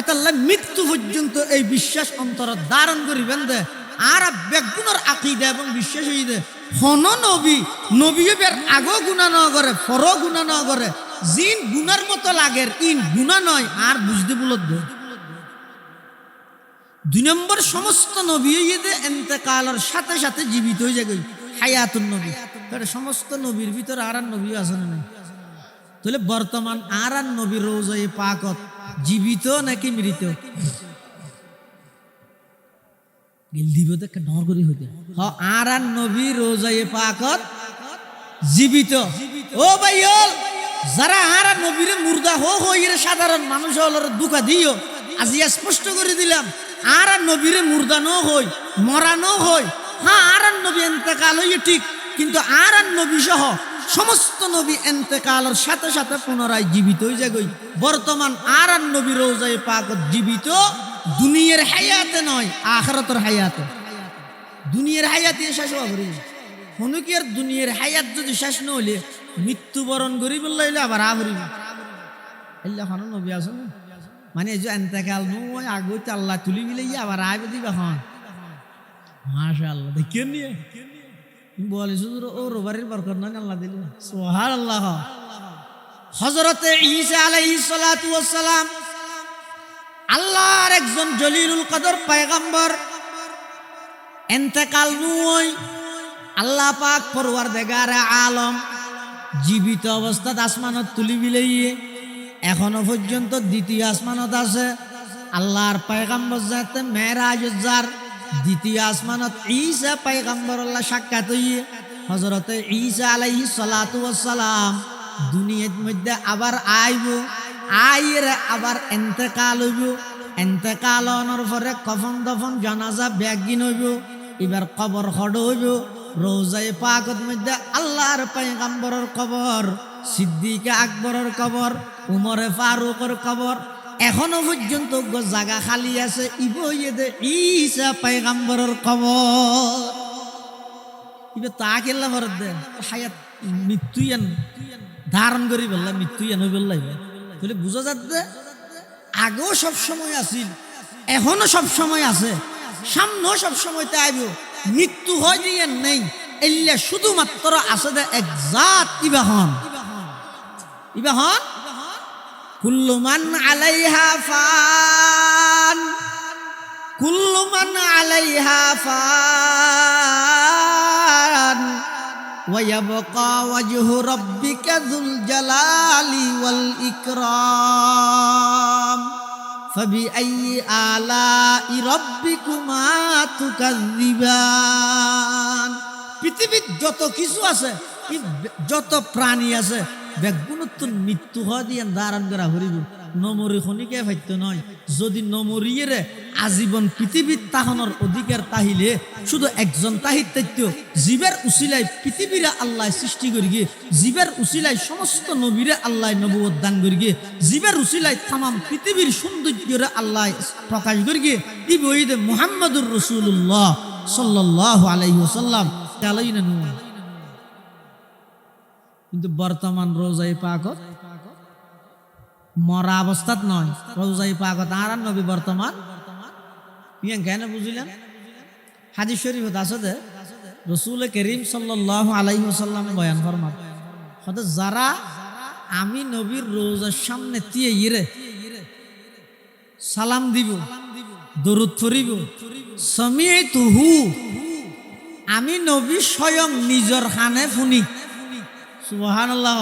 এতাল্লাহ মৃত্যু পর্যন্ত এই বিশ্বাস অন্তর ধারণ করিবেন দে আর বেগুনার আকীদা এবং বিশ্বাস হই দে হন নবী নবীবের আগো গুনাহ না করে পরও গুনাহ না করে জিন গুনার মতো লাগের ইন গুনাহ নয় আর বুঝতে বলত 2 নম্বর সমস্ত নবী ইয়েদে ইন্তেকালের সাথে সাথে জীবিত হয়ে যায় হায়াতুন নবী তাহলে সমস্ত নবীর ভিতরে আর নবী আছে না তাহলে বর্তমান আর নবী রোজায়ে পাকত জীবিত নাকি মৃত গিল দিব দেখে ডর করি হইতে আর নবী রোজায়ে পাকত জীবিত ও ভাইল যারা আর নবীর মুর্দা হইরে সাধারণ মানুষ হলর দুকা দিও আজি স্পষ্ট করে দিলাম আর নবীরে মুর্দা ন হই মরা ন হই হ্যাঁ আর নবী ইন্তেকাল হইয়ে ঠিক কিন্তু আর নবী সহ সমস্ত নবী ইন্তেকালের সাথে সাথে পুনরায় জীবিত হয়ে যায় বর্তমান আর নবী রোজায়ে পাকত জীবিত দুনিয়ার হায়াতে নয় আখিরাতের হায়াতে দুনিয়ার হায়াতে শেষ হওয়া হনুকের দুনিয়ার হায়াত যদি শেষ নহলে মৃত্যুবরণ করি বললে আবার আভরিব আল্লাহ খানো নবী আছে না মানে এই যে এন্তেকাল নয় আগতে আল্লাহ তুলি মিলে আবার আইবে দিবা হন মাশাআল্লাহ দেখেন নিয়ে বলে শুধু ও রোবারের বরকত নয় আল্লাহ দিল সুবহানাল্লাহ হযরতে ঈসা আলাইহিস সালাতু ওয়াস সালাম আল্লাহর একজন জলিলুল কদর পয়গম্বর এন্তেকাল নয় আল্লাহ পাক পরওয়ারদিগারে আলম জীবিত অবস্থাত আসমানত তুলি বিলাইয়ে এখনো পর্যন্ত দ্বিতীয় আসমানত আছে আল্লাহর পয়গম্বর যাতে মেরাজ যার দ্বিতীয় আসমানত ঈসা পয়গম্বর আল্লাহ সাক্ষাৎ হইয়ে হযরতে ঈসা আলাইহিস সালাতু ওয়াস সালাম দুনিয়ার মধ্যে আবার আইব আইরে আবার এন্তেকাল হইব এন্তেকাল হওয়ার পরে কফন দফন জানাজা ব্যাগিন হইব এবার কবর খড় হইব রোজায়ে পাকের মধ্যে আল্লাহর পয়গম্বরের কবর সিদ্দিক আকবরের কবর উমরে ফারুকের কবর এখনো পর্যন্ত জায়গা খালি আছে ইবইদে ঈসা পয়গম্বরের কবর ইবে তাকেল্লা ভরত দে হায়াত মৃত্যুয়ান ধারণ করি বললা মৃত্যুয়ান হই বললাই তাহলে বুঝা যাচ্ছে আগেও সব সময় আছিল এখনো সব সময় আছে সামনেও সব সময় আইব মৃত্যু হয় দিয়ে নেই এল্লা শুধুমাত্র আছে দে এক জাত ইবাহন কুল্লু মান আলাইহা ফান কুল্লু মান আলাইহা ফান ওয়া ইয়াবকা ওয়াজহু রাব্বিকা যুল জালালি ওয়াল ইকরাম ফাবিআইয়ি আলাই রাব্বিকুমা তুকাযযিবান পৃথিবীর যত কিছু আছে যত প্রাণী আছে বেগুনত্ব মৃত্যু হয় দিয়ে ধারণ করা হরিব নমরি খনিকে ভাইত্য নয় যদি নমরিয়ে আজীবন পৃথিবীর তাহনের অধিকার তাহিলে শুধু একজন তাহির তৈত্য জীবের উসিলায় পৃথিবীরা আল্লাহ সৃষ্টি করি গিয়ে জীবের উসিলায় সমস্ত নবীরে আল্লাহ নবুয়ত দান করি গিয়ে জীবের উসিলায় তামাম পৃথিবীর সৌন্দর্যরে আল্লাহ প্রকাশ করি গিয়ে ই বইদে মুহাম্মদুর রাসূলুল্লাহ সাল্লাল্লাহু আলাইহি ওয়াসাল্লাম তালাইনা নু কিন্তু বর্তমান রোজায়ে পাকত মরা অবস্থাত নয় রোজায়ে পাকত আর নবী বর্তমান ইয়ান কেন বুঝিলেন হাদিস শরীফত আছে যে রাসূল করিম সাল্লাল্লাহু আলাইহি ওয়াসাল্লাম বয়ান ফরমান হতে যারা আমি নবীর রোজার সামনে দিয়ে ইরে সালাম দিব দরুদ পড়িব সামিতুহু আমি নবী স্বয়ং নিজর হানে শুনি সুবহানাল্লাহ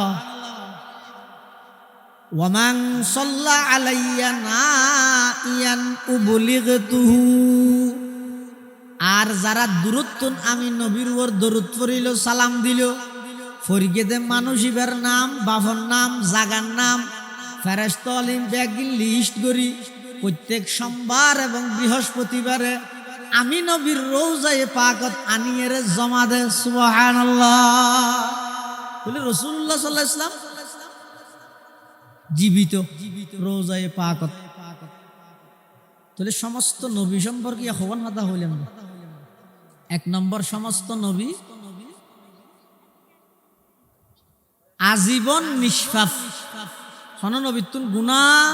ওয়ামান সাল্লা আলাইয়া নাইয়ান উবলিগতুহু আর যারা দরুদ আমি নবীর উপর দরুদ পড়িল সালাম দিল ফরিগেদে মানুষ ইবার নাম বাফর নাম জাগার নাম ফেরেশতা আলিম ব্যাগিন লিস্ট করি প্রত্যেক সোমবার এবং বৃহস্পতিবারে আমি নবীর রোজায়ে পাকত আনিয়ে জমা দে সুবহানাল্লাহ বলে রাসূলুল্লাহ সাল্লাল্লাহু আলাইহি ওয়াসাল্লাম জীবিত রোজায়ে পাকত তাহলে সমস্ত নবী সম্পর্কে খবর হাতা হইলেন এক নম্বর সমস্ত নবী আজীবন নিষ্পাপ কোন নবীর গুনাহ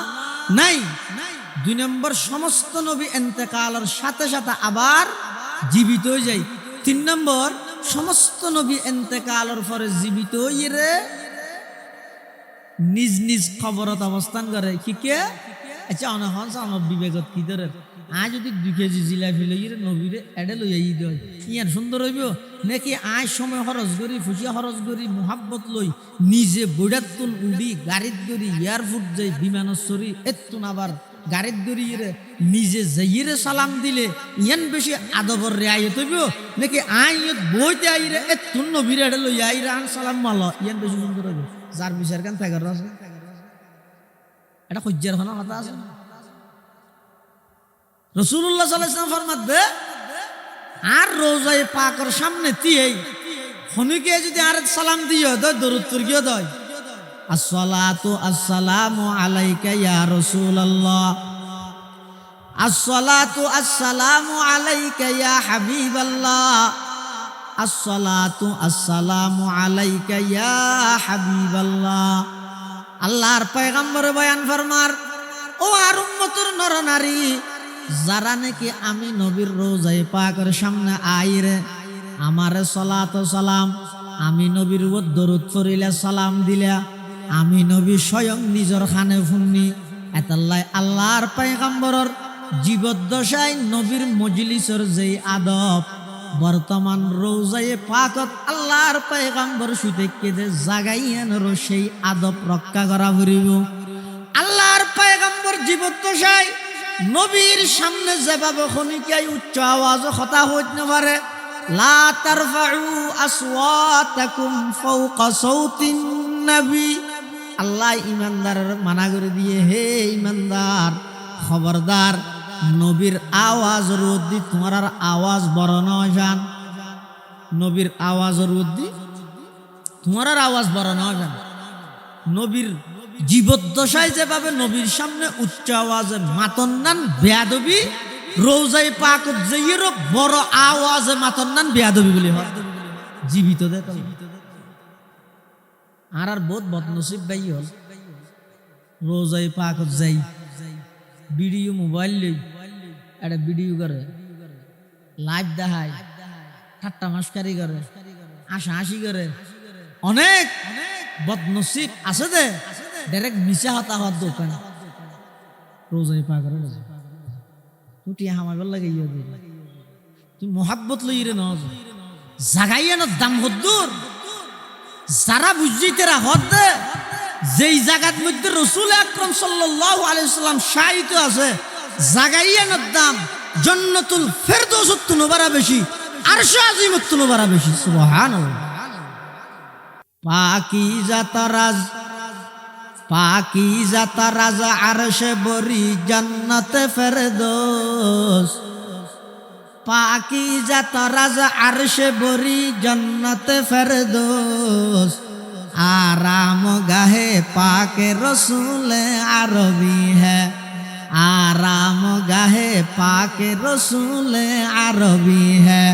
নাই দুই নম্বর সমস্ত নবী ইন্তেকালের সাথে সাথে আবার জীবিত হয়ে যায় তিন নম্বর সমস্ত নবী ইন্তেকালের পরে জীবিত হইরে নিজ নিজ কবরত অবস্থান করে কি কে আচ্ছা অনহন আমার বিবেকত কি ধরে আজ যদি 2 কেজি জিলাপি লইরে নবীরে এডে লইয়া ই দেয় ইয়ার সুন্দর হইব নাকি আজ সময় খরচ করি ফুসিয়া খরচ করি মোহাব্বত লই নিজে বৈরাতুল উডি গাড়িত করি এয়ারপোর্ট যাই বিমানস্থরি এতুন আবার গাড়িত দরিয়ে নিজে যাইরে সালাম দিলে ইয়ান বেশি আদবর রেয়ায়ত হইব নাকি আইয়ত বইতে আইরে এতুন নবীরে এডে লইয়া আইরে আন সালাম মাল ইয়ান বেশি সুন্দর হইব যার বিচার কান থাকার আছে এটা হজ্জার হনা কথা আছে রাসূলুল্লাহ সাল্লাল্লাহু আলাইহি ওয়াসাল্লাম ফরমাতে আর রোজায়ে পাকের সামনে তিয়েই খনিকে যদি আর সালাম দিও দরুদ পড়িও দয় আসসালাতু আসসালামু আলাইকা ইয়া রাসূলুল্লাহ আসসালাতু আসসালামু আলাইকা ইয়া হাবিবাল্লাহ আসসালাতু আসসালামু আলাইকা ইয়া হাবিবাল্লাহ। আল্লাহর পয়গম্বর বয়ান ফরমার, ও আর উম্মতের নরনারী, যারা নাকি আমি নবীর রোজায়ে পাকের সামনে আইরে আমারে সালাত ও সালাম, আমি নবীর উপর দরুদ পড়িলা সালাম দিলা, আমি নবী স্বয়ং নিজের খানে ফুন্নি। এতাল্লাই আল্লাহর পয়গম্বরর জীবদ্দশায় নবীর মজলিসের যেই আদব, বর্তমান রোজায়ে পাকত আল্লাহর পয়গম্বর শুতে কেদে জাগাইয়ানোর সেই আদব রক্ষা করা ফুরিব। আল্লাহর পয়গম্বর জীবদ্দশায় নবীর সামনে যেভাবে খনিকায় উচ্চ আওয়াজ কথা হইতে পারে, লা তারফাউ আসওয়াতাকুম ফাওকা সাউতিন নবী, আল্লাহ ইমানদারের মানা করে দিয়ে, হে ইমানদার খবরদার, নবীর আওয়াজ রোধ তোমার আর আওয়াজ বড় নয় যান, নবীর আওয়াজ রোধ তোমার আর আওয়াজ বড় নয় যান। নবীর জীবদ্দশায় যেভাবে নবীর সামনে উচ্চ আওয়াজে মাতন্নান বেয়াদবি, রোজায়ে পাকত যেইর বড় আওয়াজে মাতন্নান বেয়াদবি বলি হয় জীবিত দে। আর বহুত বদনসিব বাই হল, রোজায়ে পাকত যাই ভিডিও মোবাইল লই একটা ভিডিও করে, লাইভ দেখায়, ঠাট্টা মাস্কারি করে, হাসাহাসি করে। অনেক বদনসিব আছে দে ডাইরেক্ট মিশা হতা হওয়ার দোকান রোজায়ে পাকের তুই হামাইবার লাগে ইয়ে দে, তুই মোহাব্বত লই রে নজ জাগাইয়ানোর দাম হদ্দুর। যারা বুঝছি তেরা হদ দে, যেই জায়গার মধ্যে রাসূল আকরাম সাল্লাল্লাহু আলাইহি ওয়াসাল্লাম শায়িত আছে, জাগাইয়ানোর দাম জান্নাতুল ফেরদৌসত তুনবারা বেশি, আরশে আজিমত তুনবারা বেশি। সুবহানাল্লাহ। পাকিজা তারাজ আরশে বরি জান্নাতে ফেরদৌস, পাকিজা তারাজ আরশে বরি জান্নাতে ফেরদৌস, आराम गाहे पाके रसूल अरबी है, आराम गाहे पाके रसूल अरबी है,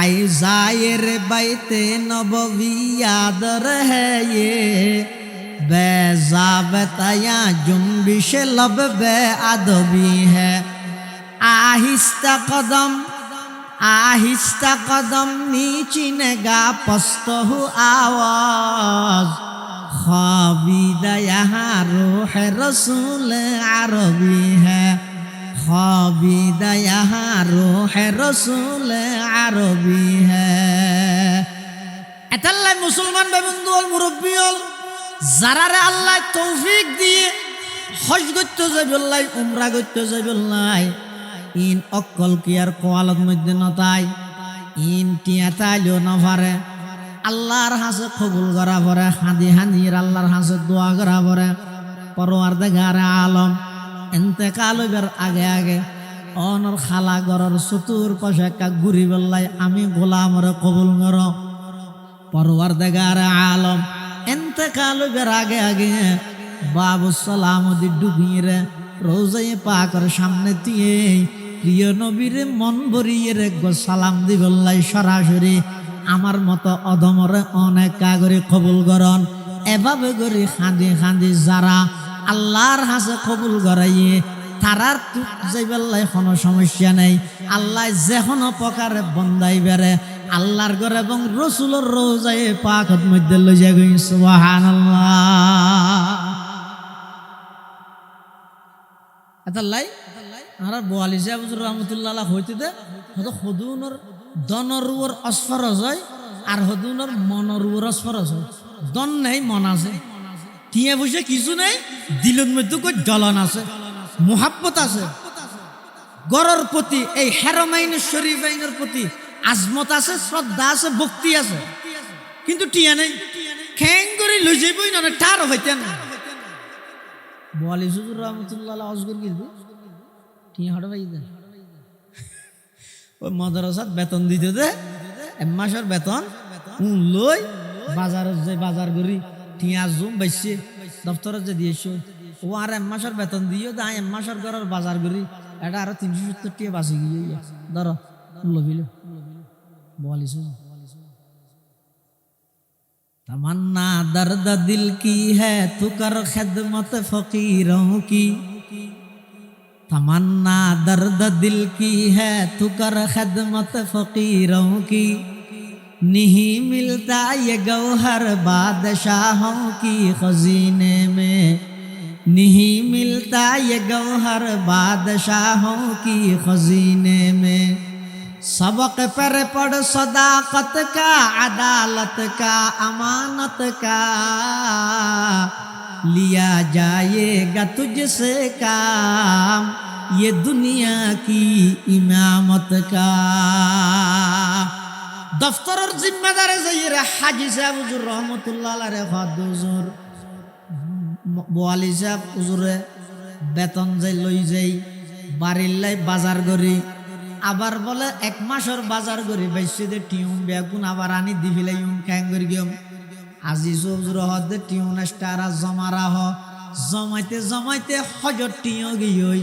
आई जायर बैते नबवी यादर है ये, बेजाबतया जुम्बिश लब बे अदबी है, आहिस्ता कदम नीचिनेगा पस्त हो आवाज, ख्वाबीदा यहाँ रूह रसूल अरबी है, ख्वाबीदा यहाँ रूह रसूल अरबी है। এতাল্লাই মুসলমান বেবন্ধু হল মুরব্বী হল, যারারে আল্লাহ তৌফিক দিয়ে হজ করতে যাইবল্লাই, উমরা করতে যাইবল্লাই, ইন অকল কি আর কোয়ালত মধ্যে নতাই, ইন টিয়া তাইলেও নভারে, আল্লাহর হাসে কবুল করা পরে, হাঁদি হাঁদির আল্লাহর হাসে দোয়া করা পরে, পরওয়ারদিগার আলম এন্তেকাল হইবার আগে আগে অনর খালা গরর চতুর পাশে একা ঘুরি বেল্লাই, আমি গোলামরে কবুল কর। পরওয়ারদিগার আলম এন্তেকাল হইবার আগে আগে বাবু সালামদি ডুবিয়ে রোজায়ে পাকের সামনে দিয়ে প্রিয় নবীর মন ভরিয়ে গো সালাম দিবল্লাই, সরাসরি আমার মতো অধমরে অনেক কাগরে কবুল করন। এভাবে করে খাঁদি খাঁদি যারা আল্লাহর হাসে কবুল করাইয়ে তারার যাইবেল্লাই কোনো সমস্যা নেই। আল্লাহ যে কোনো প্রকারে বন্দাই বেড়ে আল্লাহর ঘর এবং রসুলের রোজায়ে পাকের মধ্যে লইয়া গই। সুবহানাল্লাহ। এতাল্লাই আর বোয়ালিজা হুজুর রহমতুল্লাহ হইতে দে হয়তো হদুনর দনরুর অসফরজ হয় আর হদুনর মনরুর অসফরজ হয়। দন নেই মন আছে, টিয়ে বসে কিছু নেই, দিলের মধ্যে কই জ্বলন আছে, মুহাব্বত আছে, গরর প্রতি এই হেরমাইন শরীফাইনের প্রতি আজমত আছে, শ্রদ্ধা আছে, ভক্তি আছে, কিন্তু টিয়া নেই। খ্যাং করে লই যাইবই না, টার হইতেন না। বোয়ালিজ হুজুর রহমতুল্লাহ অজগর গিরবি টিয়া হঠাৎ দেন ওই মাদ্রাসাত বেতন দিতে দে, এক মাসের বেতন লই বাজারের যে বাজার করি টিয়া জুম বাইছে দপ্তরের যে দিয়েছো ও আর এক মাসের বেতন দিও দা, এক মাসের ঘরের বাজার করি এটা আরো 370 টিয়া বাঁচি গিয়ে ধরো লবিল বোয়ালিশ तमन्ना दर्द दिल की है तू कर खिदमत फकीरों की तमन्ना दर्द दिल की है तू कर खिदमत फकीरों की नहीं मिलता ये गौहर बादशाहों की खजीने में नहीं मिलता ये गौहर बादशाहों की खजीने में सबक पर पढ़ सदाकत का अदालत का अमानत का लिया जाएगा तुझसे काम ये दुनिया की इमामत का दफ्तरेर जिम्मेदार जाइए हाजी साहब हुजूर रहमतुल्लाह अलैहि हुजूर बोआली साहब हुজুরে বেতন যাই লই যাই বাড়ির লাই বাজার করি আবার বলে এক মাসের বাজার করি বাইসে টিউন বেগুন আবার আনি দিবিলাই ক্যাং করি গিয়ম আজি হুজুর হদে টিউন স্টার জমারা হ জমাইতে জমাইতে হজর টিও গিয়ই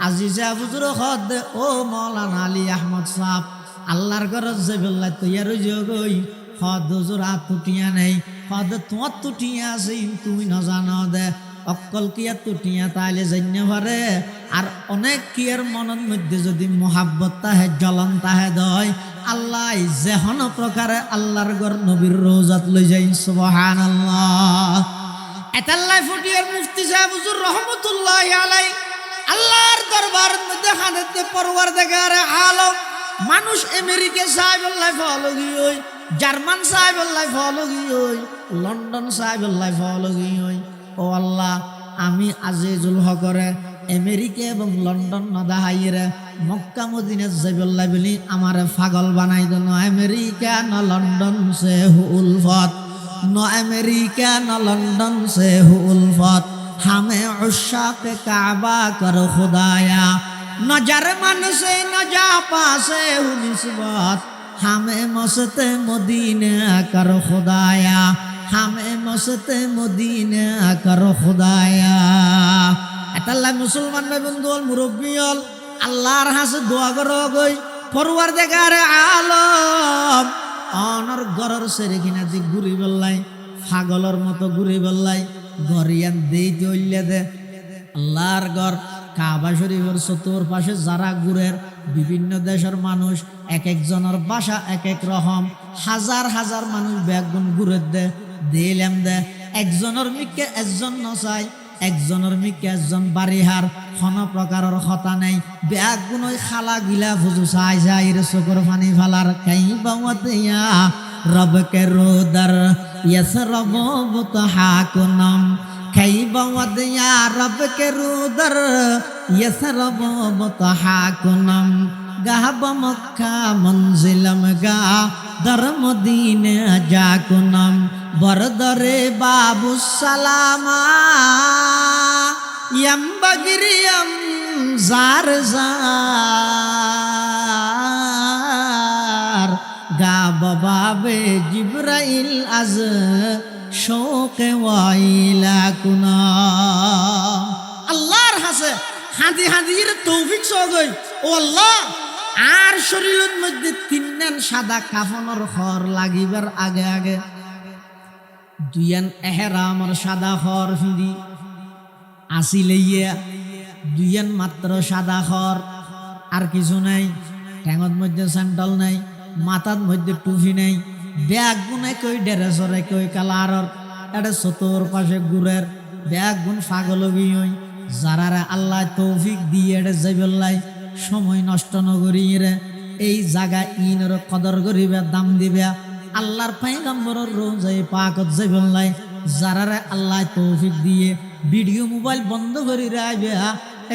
আজি সাহেব হুজুর হদে ও মাওলানা আলী আহমদ সাহেব আল্লাহর ঘরে যাইবেলা তৈয়ার হইয়া গই হদ হুজুর আর টুটিয়া নেই হদ তোমার টুটিয়া আছে তুমি না জানো দে অকল কিয়া টুটিয়া তাইলে জানিয়ে পারে আর অনেক কিয়ার মনের মধ্যে যদি মোহাব্বত তাহে জ্বলন তাহে দয় আল্লাহ যেহন প্রকারে আল্লাহর ঘর নবীর রওজাত লই যাই সুবহানাল্লাহ এতাল্লাহ ফুটিয়ার মুফতি সাহেব হুজুর রহমাতুল্লাহি আলাইহি আল্লাহর দরবার মধ্যে হানেতে পরওয়ারদিগার আলম মানুষ আমেরিকা সাহেবুল্লাহ ফলগি হই জার্মান সাহেবুল্লাহ ফলগি হই লন্ডন সাহেবুল্লাহ ফলগি হই ও আল্লাহ আমি আজিজুল হকরে আমেরিকা এবং লন্ডন নদাহাইরে মক্কা মদিনা যাইবুল্লাহ বলি আমারে পাগল বানাই দেন আমেরিকা না লন্ডন সে উলফত ন আমেরিকা না লন্ডন সে উলফত হামে উশাক কাবা কর খুদায়া नजर मन से न जा पासे निस्बत हमें मस्त मदीना कर खुदाया हमें मस्त मदीना कर खुदाया एतल्ला मुसलमान भाई बंधु मुरब्बी আল্লাহর হাসে দোয়া করো গই পরওয়ারদিগার আলম অনর গরর সেরে কিনা দি ঘুরি বেল্লাই পাগলের মতো ঘুরি বেল্লাই ঘরিয়ান দেই চইলে দে আল্লাহর ঘর কাবা শরীফের চতুর পাশে যারা ঘুরের বিভিন্ন দেশের মানুষ এক একজনের বাসা এক এক রকম হাজার হাজার মানুষ বেগুন ঘুরে দে দিলাম দে একজনের মিকে একজন নচাই একজনের মিকে একজন বাড়িহার কোন প্রকারের কথা নাই বেগুন ওই খালা গিলা ফুজু চাই যাই রে চকুর পানি ফালার কাই বাওয়াতিয়া রবকে রোদার ইয়াস রব বুতহাকুনম كيف وديا ربك رودر يسرب متحاكنم غاب مكة منزلم غا در مدينة جاكنم بردر باب السلاما يم بغريم زار زار غاب باب جبرائيل از শোকে ওয়াইলা কুনা আল্লাহর হাসে হাদি হাদির তৌফিক সগই ও আল্লাহ আর শরীরের মধ্যে তিননান সাদা কাফনের খর লাগিবার আগে আগে দুইয়ান এহরামর সাদা খর ফিরি আসিলেইয়া দুইয়ান মাত্র সাদা খর আর কিছু নাই ঠ্যাঙত মধ্যে স্যান্ডেল নাই মাথার মধ্যে টুপি নাই ব্যাগ গুনে কই ড্রেসরে কই কালারর এটা চতুর পাশে গুরের ব্যাগ গুন পাগল গিয়ে যারা আল্লাহ তৌফিক দিয়ে এটা যাইবল্লাই সময় নষ্ট নগরী রে এই জায়গা ইনের কদর করিবে দাম দিবে আল্লাহর পয়গম্বরের রোজাই পাকত যাইবল্লাই যারা আল্লাহ তৌফিক দিয়ে ভিডিও মোবাইল বন্ধ করি রাইবে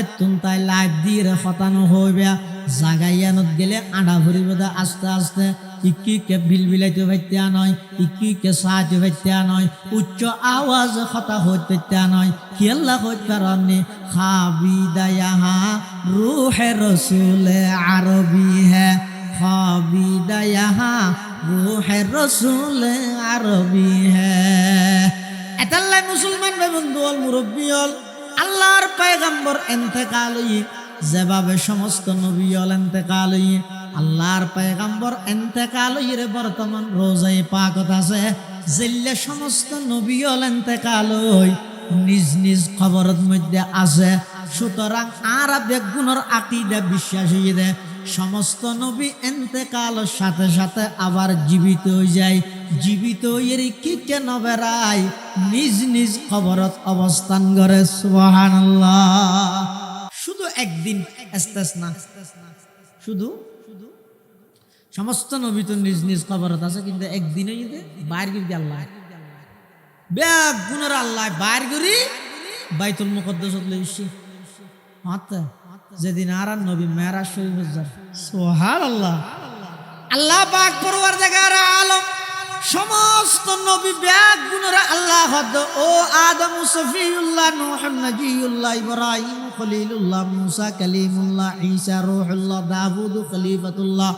এতুন তাই লাইভ দিয়ে হতানো হইবে জাগাইয়ানত গেলে আড়া ভরিবে আস্তে আস্তে ইকি কে বিলবিলাইতে ভাইতে নয় ইকি কে সাহায্য ভাইতে নয় উচ্চ আওয়াজ কথা হইতে নয় কি আল্লাহ হইতে কারণে খাবিদা ইহা রূহে রসুল আরবি হ্যাঁ খাবিদা ইহা রূহে রসুল আরবি হ্যাঁ এতাল্লাই মুসলমান ভাই বন্ধু মুরব্বী আল্লাহর পয়গম্বর ইন্তেকাল হই যেভাবে সমস্ত নবী ইন্তেকাল হই আল্লাহর পয়গম্বর ইন্তেকাল হইরে বর্তমান রোজায়ে পাকত আছে জেল্লে সমস্ত নবী এতেকাল হই নিজ নিজ খবরের মধ্যে আছে। সুতরাং আর বেগুনের আকীদা বিশ্বাস হয়ে দেয় সমস্ত নবী এতেকালের সাথে সাথে আবার জীবিত হয়ে যায়। জীবিত হয়ে কি কেন বেড়ায় নিজ নিজ খবরত অবস্থান করে। সুবহানাল্লাহ। শুধু একদিন ইস্তেসনা, শুধু সমস্ত নবী তো নিজ নিজ খবরত আছে, কিন্তু একদিনে বাইর করে আল্লাহ বেগুনের আল্লাহ বাইর করি বাইতুল মুকদ্দাসত লইছি। যেদিন আর নবী মেরাজ শরীফ যায়। সুবহানাল্লাহ। আল্লাহ পাক পরওয়ারদিগার আলম সমস্ত নবী বেগুনের আল্লাহ হদ ও আদম সফিউল্লাহ নূহ নজিউল্লাহ ইব্রাহিম খলিলুল্লাহ মুসা কালিমুল্লাহ ঈসা রূহুল্লাহ দাউদ খলিফাতুল্লাহ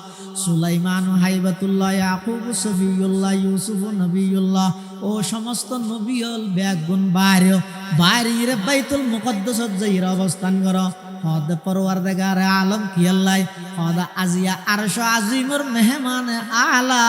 সুলাইমান হাইবাতুল্লাহ ইয়াকুব সফিউল্লাহ ইউসুফ নবিউল্লাহ ও সমস্ত নবী হল বেগুন বাইরে বাইতুল মুকদ্দাসত যাইরা অবস্থান করো। হদ পরওয়ারদিগার আলম কি আল্লাহ হদ আজিয়া আরশ আজিমর মেহমান আলা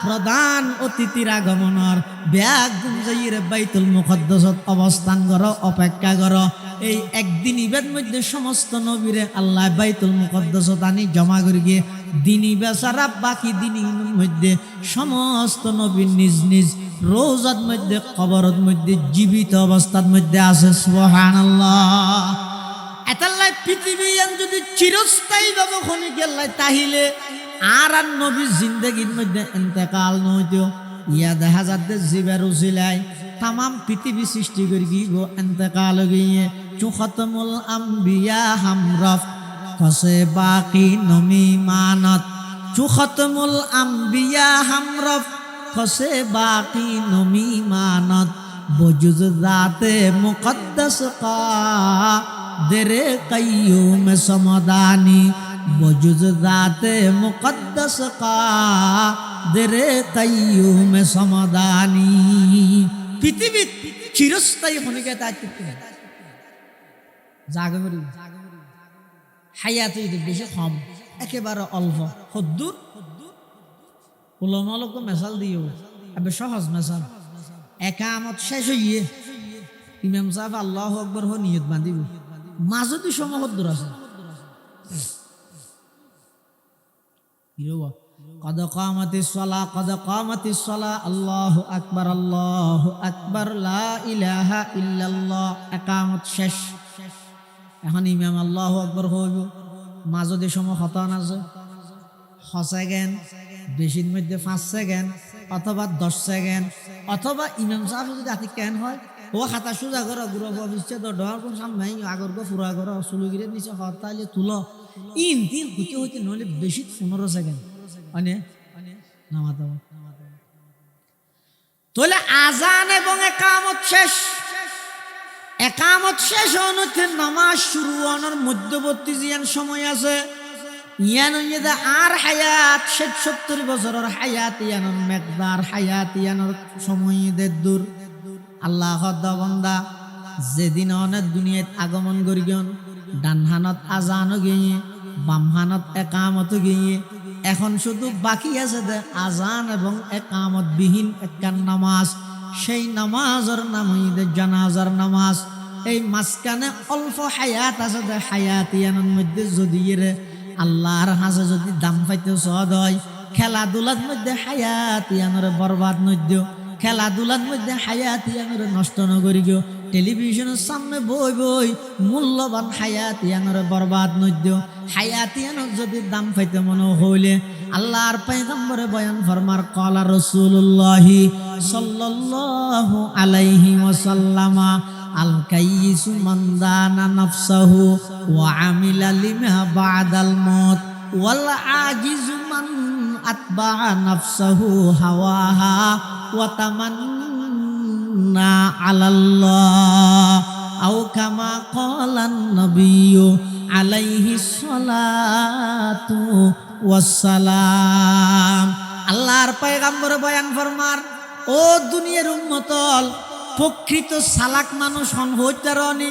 প্রধান অতিথির আগমনের বেগুন যাইরে বাইতুল মুকদ্দাসত অবস্থান করো, অপেক্ষা করো। এই একদিন ইবের মধ্যে সমস্ত নবীরে আল্লাহ বাইতুল মুকদ্দাসত আনি জমা করে গিয়ে দিনী বেচারা বাকি দিনের মধ্যে সমস্ত নবী নিজ নিজ রোজার মধ্যে কবরের মধ্যে জীবিত অবস্থার মধ্যে আছে। সুবহানাল্লাহ। এতাল্লাই পৃথিবী যদি চিরস্থায়ী ভাবে খনি গেল্লাই তাহিলে আর নবীর জিন্দগির মধ্যে ইন্তেকাল নইতো ইয়া দেখা যাচ্ছে জীবের উসিলায় তাম পৃথিবী সৃষ্টি করে গিয়ে ইন্তেকাল গিয়ে চুখতমুল আম্বিয়া হামরফ কসে বাকি নমি মানত চুখতমুল আম্বিয়া হামরফ কসে বাকি নমি মানত বজুজ জাতে মুকদ্দাস কা দেরে কাইয়ুম সমদানি বজুজ জাতে মুকদ্দাস কা দেরে কাইয়ুম সমদানি। পৃথিবী চিরস্থায়ী হনিকে তাই জাগরি হায়াত বেশি কম, একেবারে অল্প হদ্দুর উলমালক মেসাল দিও এবার সহজ মেসাল। একামত শেষ হইয়ে ইমাম সাহেব আল্লাহু আকবার হ নিয়ত বাঁধিব মাজদি সময় হদ্দুর আছে। কদ কামাতিস সালাহ কদ কামাতিস সালাহ আল্লাহু আকবার লা ইলাহা ইল্লাল্লাহ। একামত শেষ। এখন ইমাম আল্লাহু আকবার হইব মাজদি সময় হতান আছে 6 সেকেন্ড, বেশির মধ্যে 5 সেকেন্ড অথবা 10 সেকেন্ড, অথবা ইমাম সাহেব যদি আতি কেন হয় ও খাতা সোজা করো গুড়া বিচ্ছে তো ডর কোন সামনে আগর গো ফুরা করো সুলুগিরে নিচে হতাইলে তুলো ইন তিন হইতে হইতে নইলে বেশি 15 সেকেন্ড মানে নামাতে তাহলে আজান এবং একামত শেষ। একামত শেষ হতে নামাজ শুরু হওয়ার মধ্যবর্তী জিয়ান সময় আছে ইয়ান আর হায়াত 70 বছরের হায়াত ইয়ানোর মেকদার হায়াত ইয়ানোর সময় দূর। আল্লাহ বান্দা যেদিন অনেক দুনিয়াত আগমন করিগন ডান হানত আজান গিয়ে বাম হানত একামত গিয়ে এখন শুধু বাকি আছে যে আজান এবং একামত বিহীন একটা নামাজ। সেই নামাজের নাম হইতে জানাজার নামাজ। এই মাঝখানে অল্প হায়াত আছে যে হায়াত ইয়ানোর মধ্যে যদি আল্লাহর হাসে যদি দাম পাইতে সহজ হয় খেলাধুলার মধ্যে হায়াত ইয়ানোর বরবাদ নদ্য, খেলাধুলার মধ্যে হায়াত ইয়ানোর নষ্ট নগরি গো, টেলিভিশনের সামনে বই বই মূল্যবান হায়াত ইয়ানোর বরবাদ নদ্য। হায়াত ইয়ানোর যদি দাম পাইতে মনে হইলে আল্লাহর পয়গম্বরে বয়ান ফরমার ক্বালা রাসূলুল্লাহি সাল্লাল্লাহু আলাইহি ওয়াসাল্লামা আল কাইয়িসু মান দানা নাফসাহু ওয়া আমিলা লিমা বাদাল মউত ওয়াল আজিজু মান আতবা'a নাফসাহু হাওয়াহা ওয়া তামান্না আলাল্লাহ আও কামা ক্বালান নবিয়্যু আলাইহিস সালাতু ওয়াস সালাম। আল্লাহর পয়গম্বর বয়ান ফরমার ও দুনিয়ার উম্মতল প্রকৃত সালাক মানুষ হন হইতে রনি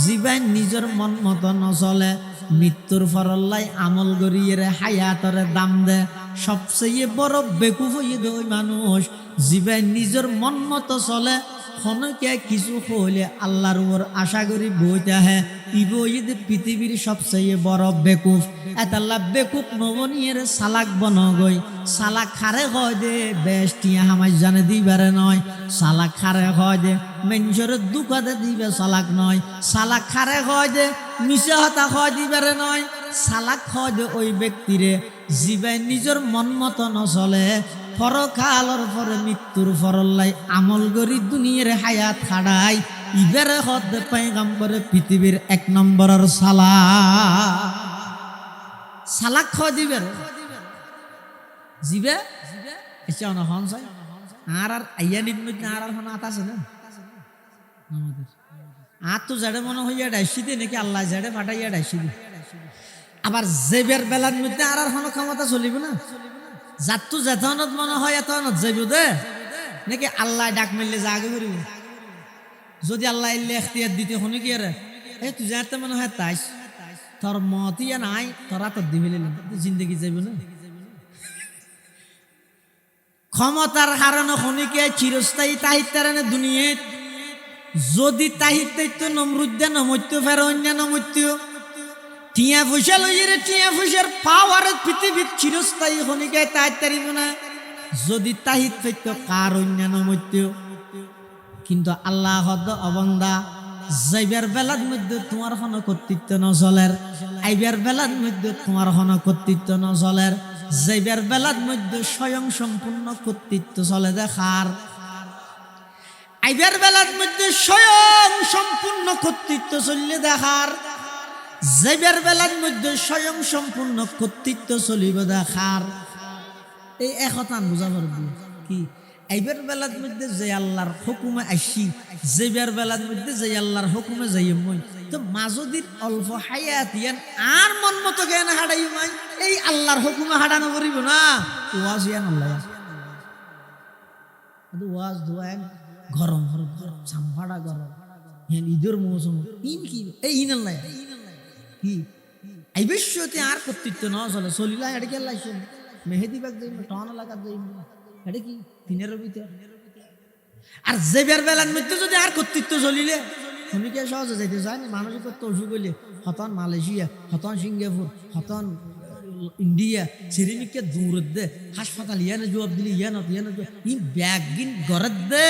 জীবন নিজের মন মতো নচলে মৃত্যুর ফরল্লাই আমল গড়িয়ে হায়াতরে দাম দে সবচেয়ে বড় বেকুফ হইয়ে ওই মানুষ জীবে নিজের মন মতো চলে খনকে কিছু হইলে আল্লাহর উপর আশা করি বইতে হ্যাঁ ইব ঈদ পৃথিবীর সবচেয়ে বড় বেকুফ এতাল্লা বেকুফ নবনিয়ের সালাক বনগই সালাক খারে হয় দে বেশ টিয়া হামাই জানে দিবারে নয় সালাক খারে হয় দে মেঞ্জরে দুঃখতে দিবে সালাক নয় সালাক খারে হয় দে মিশে হতা হয় দিবারে নয় সালাক হয় দে ওই ব্যক্তিরে জীবে নিজের মন মতো নচলে পরকালর পরে মৃত্যুর ফরল্লাই আমল করি দুনিয়ার হায়াত খাড়াই ইবেরে হদ পয়গম্বরে পৃথিবীর 1 নম্বরের সালাক খয় দিবের জিবে এসে না হন চাই আর আইয়া নিবনুত না আর হন আত আছে না আমাদের আর তো জেডে মনে হইয়া ডাইসি দে নাকি আল্লাহ জেডে ফাটাইয়া ডাইসি দে আবার জেবের বেলার মধ্যে আর হন ক্ষমতা চলিব না যাত্তু যেতনত মনে হয় এতনত যাইব দে নাকি আল্লাহ ডাক মিললে যা আগে করিব যদি আল্লাহ ইল্লে এখতিয়ার দিতে শুনি কি রে এই তুই যাতে মনে হয় তাইস তোর মতিয়া নাই তোরা তো দিবিলি জিন্দগি যাইব না ক্ষমতার কারণে শুনিকে চিরস্থায়ী তাহিত্যারে দুনিয়ে যদি তাহিত্য নমরুদ্দা নমত্য ফের অন্য নমত্য টিয়া পয়সা লইরে টিয়া পয়সার পাওয়ার পৃথিবীর চিরস্থায়ী শুনিকে তাহিত্যারিব না যদি তাহিত্য কার অন্য নমত্য কিন্তু আল্লাহ হদ অবন্দা যাইবার বেলার মধ্যে তোমার কোনো কর্তৃত্ব নচলের আইবার বেলার মধ্যে তোমার কোনো কর্তৃত্ব নচলের যাইবার বেলার মধ্যে স্বয়ং সম্পূর্ণ কর্তৃত্ব চলে দেখার আইবার বেলার মধ্যে স্বয়ং সম্পূর্ণ কর্তৃত্ব চললে দেখার যাইবার বেলার মধ্যে স্বয়ং সম্পূর্ণ কর্তৃত্ব চলিব দেখার এই একতান বুঝা পারবি কি আইবার বেলার মধ্যে যে আল্লাহর হুকুমে আসি যাইবার বেলার মধ্যে যে আল্লাহর হুকুমে যাই মই তো মাজদির অল্প হায়াত ইয়ান আর মন মতো জ্ঞান হাড়াই মাই এই আল্লাহর হুকুমে হাঁটানো করিব না ওয়াজ ইয়ান আল্লাহ ওয়াজ দোয়া গরম গরম গরম সাম্পাড়া গরম ইয়ান ঈদের মৌসুম ইন কি এই ইন আল্লাহ কি এই বিশ্বতে আর কর্তৃত্ব না চলে চলিলা এটাকে লাইছেন মেহেদি বাগ যাই টন লাগাত যাই এটা কি দিনের ভিতর আর জেবের বেলার মধ্যে যদি আর কর্তৃত্ব চলিলে তুমি কে সহজে যাইতে চাই মানুষ করতে অসুখ হইলে হতন মালয়েশিয়া হতন সিঙ্গাপুর হতন ইন্ডিয়া সিরিমিকে দূর দে হাসপাতাল ইয়ানে জবাব দিলি ইয়ান ই ব্যাগ গিন গরত দে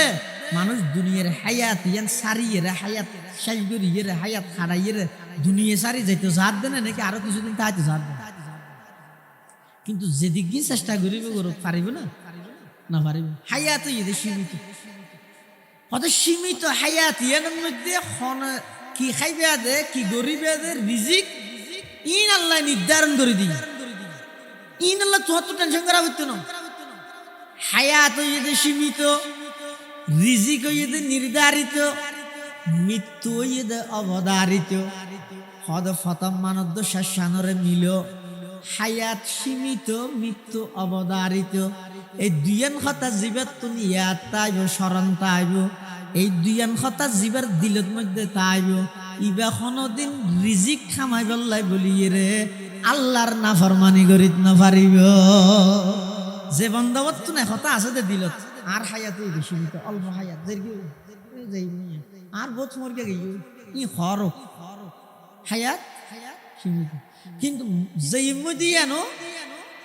মানুষ দুনিয়ার হায়াত ইয়ান সারিয়ে রে হায়াত শেষ করিয়ে রে হায়াত খাড়াইয়ে রে দুনিয়া সারি যাইতে সাথ দেন নাকি আরো কিছুদিন তাইতে সাথ দেন কিন্তু যেদিক গিয়ে চেষ্টা করিবে গরব পারিব না না পারিব হায়াত ইয়ে সীমিত অত সীমিত হায়াত ইয়ার মধ্যে কি খাইবে দে কি গরিবে দে রিজিক ইন আল্লাহ নির্ধারণ করে দিই ইন আল্লাহ তো টেনশন করা হইতো না হায়াত ইয়ে সীমিত রিজিক ইয়ে নির্ধারিত মৃত্যু ইয়ে অবধারিত হদ ফতম মানদ্য শাসানরে মিল হায়াত সীমিত মৃত্যু অবধারিত এই দুইয়ান কথা জীবের তুমি ইয়াত তাইব স্মরণ তাইব এই দুইয়ান কথা জীবের দিলের মধ্যে তাইব ইবা কোনদিন রিজিক খামাই বললাই বলিয়ে রে আল্লাহর নাফরমানি করিত না পারিব যে বন্ধবত না কথা আছে দে দিলত আর হায়াত সীমিত অল্প হায়াত আর বহুত মরকে গেই ই হর হায়াত সীমিত কিন্তু যেই মধ্যে আনো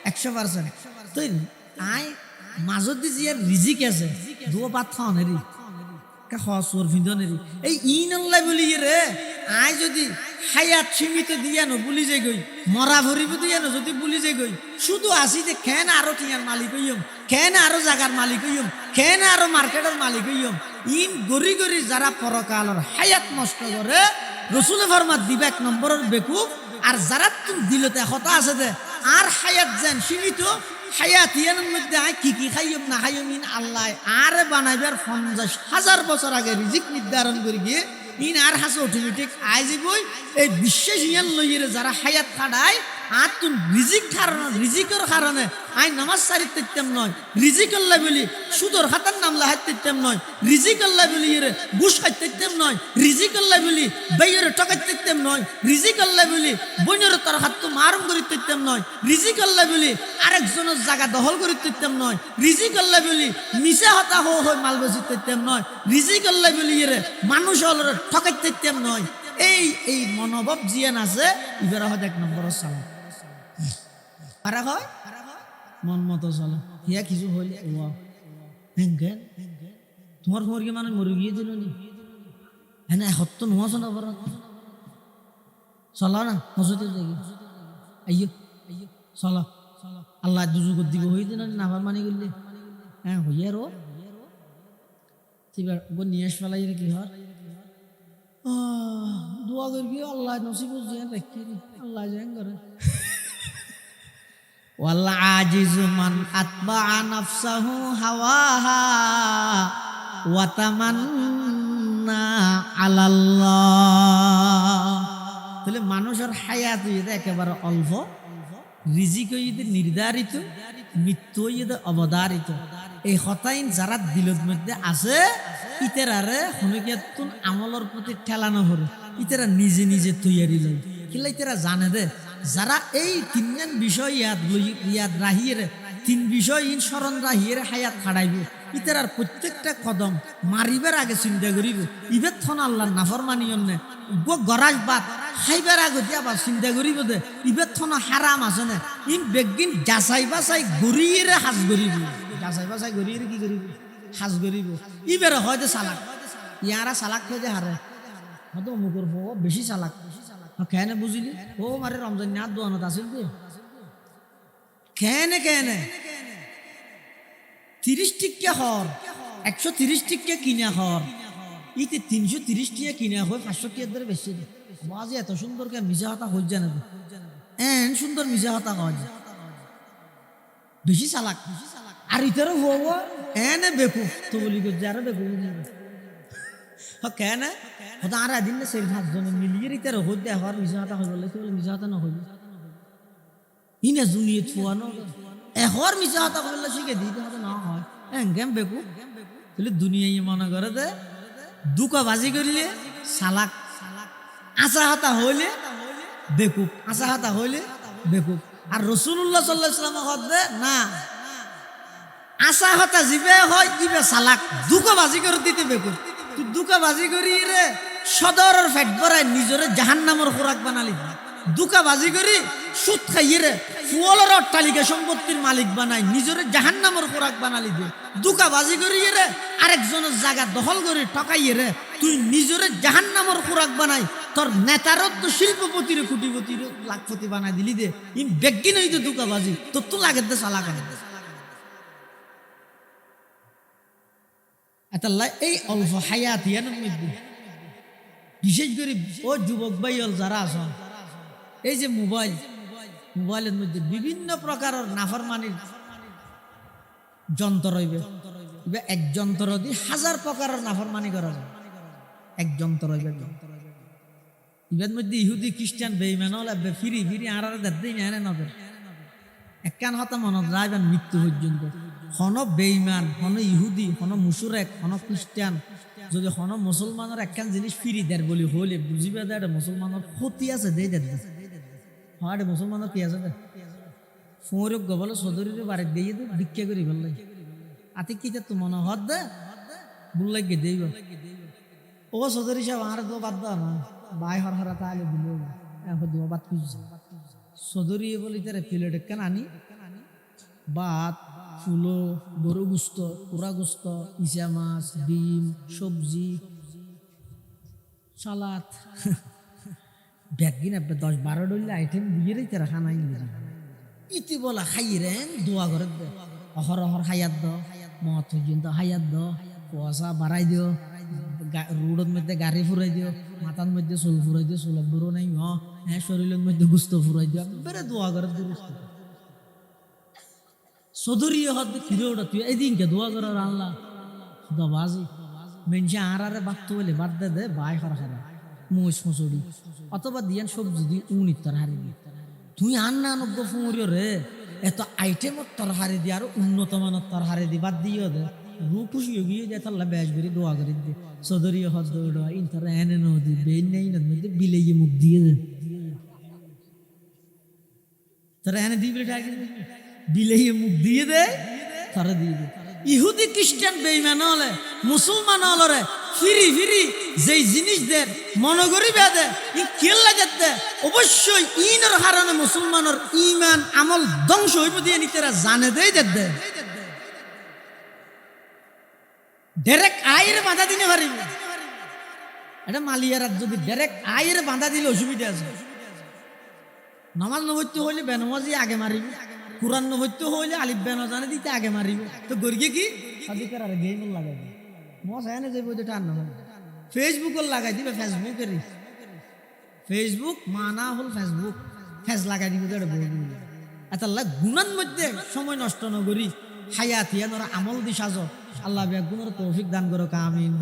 100% তো আয় মাজত দি যে রিজিক আছে দো পাত খাওয়ানেরি কা খসর ভিন্দনেরি এই ইন আল্লাহ বলি রে আয় যদি হায়াত সীমিত দিয়ানো বলি যে গই মরা ভরিব দিয়ানো যদি বলি যে গই শুধু আসি যে কেন আরো টিয়ার মালিক হইম কেন আরো জায়গার মালিক হইম কেন আরো মার্কেটের মালিক হইম ইন গরি গরি যারা পরকালের হায়াত নষ্ট করে রসুল ফরমাত দিবে 1 নম্বরের বেকুব আর যারা তুমি দিলতে হতা আছে দে আর হায়াত যেন সীমিত হায়াত ইয়ানের মধ্যে কি খাইম না খাইম ইন আল্লাহ আর বানাইবার 50,000 বছর আগে রিজিক নির্ধারণ করে গিয়ে ইন আর হাসে অটোমেটিক আই যাবই এই বিশ্বাস ইয়ান লইরে যারা হায়াত খাড়ায় আর তুই রিজিকের কারণে আই নামাজ সারি তেম নয় রিজিক আল্লাহ বলি সুদর হাতার নাম লাহাইতে তেম নয় রিজিক আল্লাহ বলি এর ঘুষ খাইতে তেম নয় রিজিক আল্লাহ বলি বাইয়ের টকাইতে তেম নয় রিজিক আল্লাহ বলি বইনের তোর হাত তো মারম করিতে তেম নয় রিজিক আল্লাহ বলি আরেকজনের জায়গা দখল করিতে তেম নয় রিজিক আল্লাহ বলি মিশা হতা হয় মাল বেচিতে তেম নয় রিজিক আল্লাহ বলি এর মানুষ হল ঠকাইতে তেম নয় এই মনোভাব জিয়ান আছে ইবের হয় 1 নম্বরের সালাম আর হয় মন মতো চলে হিয়া কিছু হইলে হ্যাঁ তোমার কি মানুষ মরে গিয়ে দিল নি হ্যাঁ না হত্য নোয়া শোনা বড় চলা না মসজিদে যাই আইয়ো চলা আল্লাহ দুজুগ দিব হই দিন না আবার মানি করলে হ্যাঁ হইয়া রো এবার নিয়ে ফেলাই কি হয় দোয়া করবি আল্লাহ নসিব রাখি আল্লাহ জান করে ওয়াল আজিজু মান আতবা নাফসাহু হাওয়াহা ওয়া তামান্না আলাল্লাহ তাহলে মানুষের হায়াত একেবারে অল্প রিজিক নির্ধারিত মৃত্যু অবধারিত এই হতাইন যারা দিলের মধ্যে আছে ইতেরারে হনুকিয়াতুন আমলের প্রতি ঠেলানো হরে ইতেরা নিজে নিজে তৈয়ারি লয় কিলা ইতেরা জানে দে যারা এই 3 বিষয় ইয়াদ রাহিয়ে 3 বিষয় স্মরণ রাহিয়ে হায়াত খাড়াইব ইতেরার প্রত্যেকটা কদম মারিবার আগে চিন্তা করিব ইবের থন আল্লাহর নাফরমানি অন্যে গরাজ বাদ খাইবার আগে আবার চিন্তা করিব দে ইবের থন হারাম আছে না ইম বেগিন যাচাই বাছাই গড়িয়ে হাজ করিব যাচাই বাছাই গড়িয়ে কি করিব হাজ করিব ইবেরে হয়তো চালাক ইয়ারা চালাক হয়ে হারে হয়তো অমুকর বেশি চালাক কেনে বুঝিলি ও মারে রমজান না দোয়ানত আসিল দে কেনে 30 টিকা হর 130 টিকা কিনা হর ইতে 330 টিকা কিনা হয় 500 টিকার ধরে বেশি বাজে এত সুন্দর কে মিজা হতা হই জানে এন সুন্দর মিজা হতা হয় বেশি চালাক আর ইতারও হবো এনে বেকু তো বলি যারা বেকু কেনে হতা আর দিন না সেই 5 জন মিলিয়ে ইতারও হই দে হর মিজা হতা হই বলে তো মিজা হতা না হইবে ইনে জুনিয়ে ছুয়ানো এহর মিজা হতা বললে শিখে দিতে হবে না হয় এঙ্গেম বেকু তাহলে দুনিয়ায় মনে করে দে দুকা বাজি করিলে চালাক আশা হতা হইলে বেকুব আশা হতা হইলে বেকুব আর রাসূলুল্লাহ সাল্লাল্লাহু আলাইহি ওয়াসাল্লাম হদে না আশা হতা জিবে হয় ইবে চালাক দুকা বাজি করে দিতে বেকুব তুই দুকা বাজি করি রে সদরের ফেট ভরাই নিজরে জাহান্নামের খোরাক বানালি দুকা বাজি করি সুদ খাইয়ে রে ফুলের অট্টালিকা সম্পত্তির মালিক বানাই নিজরে জাহান্নামের খোরাক বানালি দে দুকা বাজি করি রে আরেকজনের জায়গা দখল করে ঠকাইয়ে রে তুই নিজরে জাহান্নামের খোরাক বানাই তোর নেতারও তো শিল্পপতির কোটিপতির লাখপতি বানাই দিলি দে ইম বেগিন হইতে দুকা বাজি তোর তো লাগে দে চালাক এই অল্প হায়াত ইয়ানোর মধ্যে বিশেষ করে ও যুবক ভাই যারা আস এই যে মোবাইলের মধ্যে বিভিন্ন প্রকারের নাফরমানির যন্ত্র রইবে এক যন্ত্র দিয়ে 1000 প্রকারের নাফরমানি করা যায় এক যন্ত্র রইবে ইবের মধ্যে ইহুদি খ্রিস্টান বেঈমান হলে ফিরি আড়ারে দেই না নবে একখান হতা মনত রাখবেন মৃত্যু পর্যন্ত হন বেঈমান হন ইহুদি হন মুশরিক হন খ্রিস্টান যদি হন মুসলমানের একখান জিনিস ফিরি দেয় বলি হইলে বুঝিবে দেয় মুসলমানের ক্ষতি আছে দেই দেয় হ্যাঁ মুসলমানের কি আছে ফোরক গবল সদরির বাড়ি দিয়ে দে ভিক্ষা করি বললাই আতি কি তো মনে হদ দে বললাই গে দেইব ও সদরি সাহেব আর দো বাদ দাও না বাই হর হরা তাহলে দিল এখন দো বাদ খুঁজছে সদরি বলি তার প্লেট কেন আনি ভাত ফুলো গরু গুস্ত পুরা গুস্ত ইসা মাছ ডিম সবজি সালাদ ব্যাগিন 10-12 ডলে আইটেম দিয়ে তারা খানাই ইতি বলা খাই রে দোয়া করে দে অহর হায়াত দ মত পর্যন্ত হায়াত দ পয়সা বাড়াই দিও রোডের মধ্যে গাড়ি ফুরাই দিও মাথার মধ্যে চুল ফুরাই দিও চুলত বড় নাই হ্যাঁ শরীরের মধ্যে গুস্ত ফুরাই দিও বেড়ে দোয়া করে দে চৌধুরী হত ফিরে ওটা তুই এইদিনকে দোয়া করে আল্লাহ দবাজি মেনসে আরে বাদ বলে বাদ দে বাই হর হারা মুছ মুচড়ি অথবা দিয়ান সবজি দিয়ে উনির তার হারি তুই আন না নব্য ফুমুরিও রে এত আইটেমত তরহারি দি আর উন্নত মানের তরহারি দি বাদ দিও দে রু খুশি গিয়ে যে তাল্লা বেশ করে দোয়া করে দি সদরীয় হদ দৌড়া ইন্টার এনে নদী বেন নেই না মধ্যে বিলেই মুখ দিয়ে দে তারা এনে দিবে বিলেই মুখ দিয়ে দে তারা দিয়ে দে ইহুদি খ্রিস্টান বেইমান হলে মুসলমান হলরে ফিরি ফিরি যেই জিনিসদের মনগরি বেদে ই কেল লাগাতে অবশ্যই ইনের হারানে মুসলমানের ইমান আমল ধ্বংস হইব দিয়ে নিতেরা জানে দেই দে ডাইরেক্ট আয়ের বাধা দিনে পারিব এটা মালিয়ারাত যদি ডাইরেক্ট আয়ের বাধা দিলে অসুবিধা আছে নামাজ নবত্য হইলে বেনমাজি আগে মারিব কুরআন নবত্য হইলে আলিফ বেন জানে দিতে আগে মারিব তো গরিয়ে কি হাদিকার আর গেম লাগাই দিবে মস এনে যাইব যে টান না ফেসবুক লাগাই দিবে ফেসবুক মানা হল ফেসবুক ফেস লাগাই দিবে এটা বলে দিবে এটা গুণার মধ্যে সময় নষ্ট নগরি হায়াতিয়া নরা আমল দি সাজো আল্লাহ গুণের তৌফিক দান করো আমিন।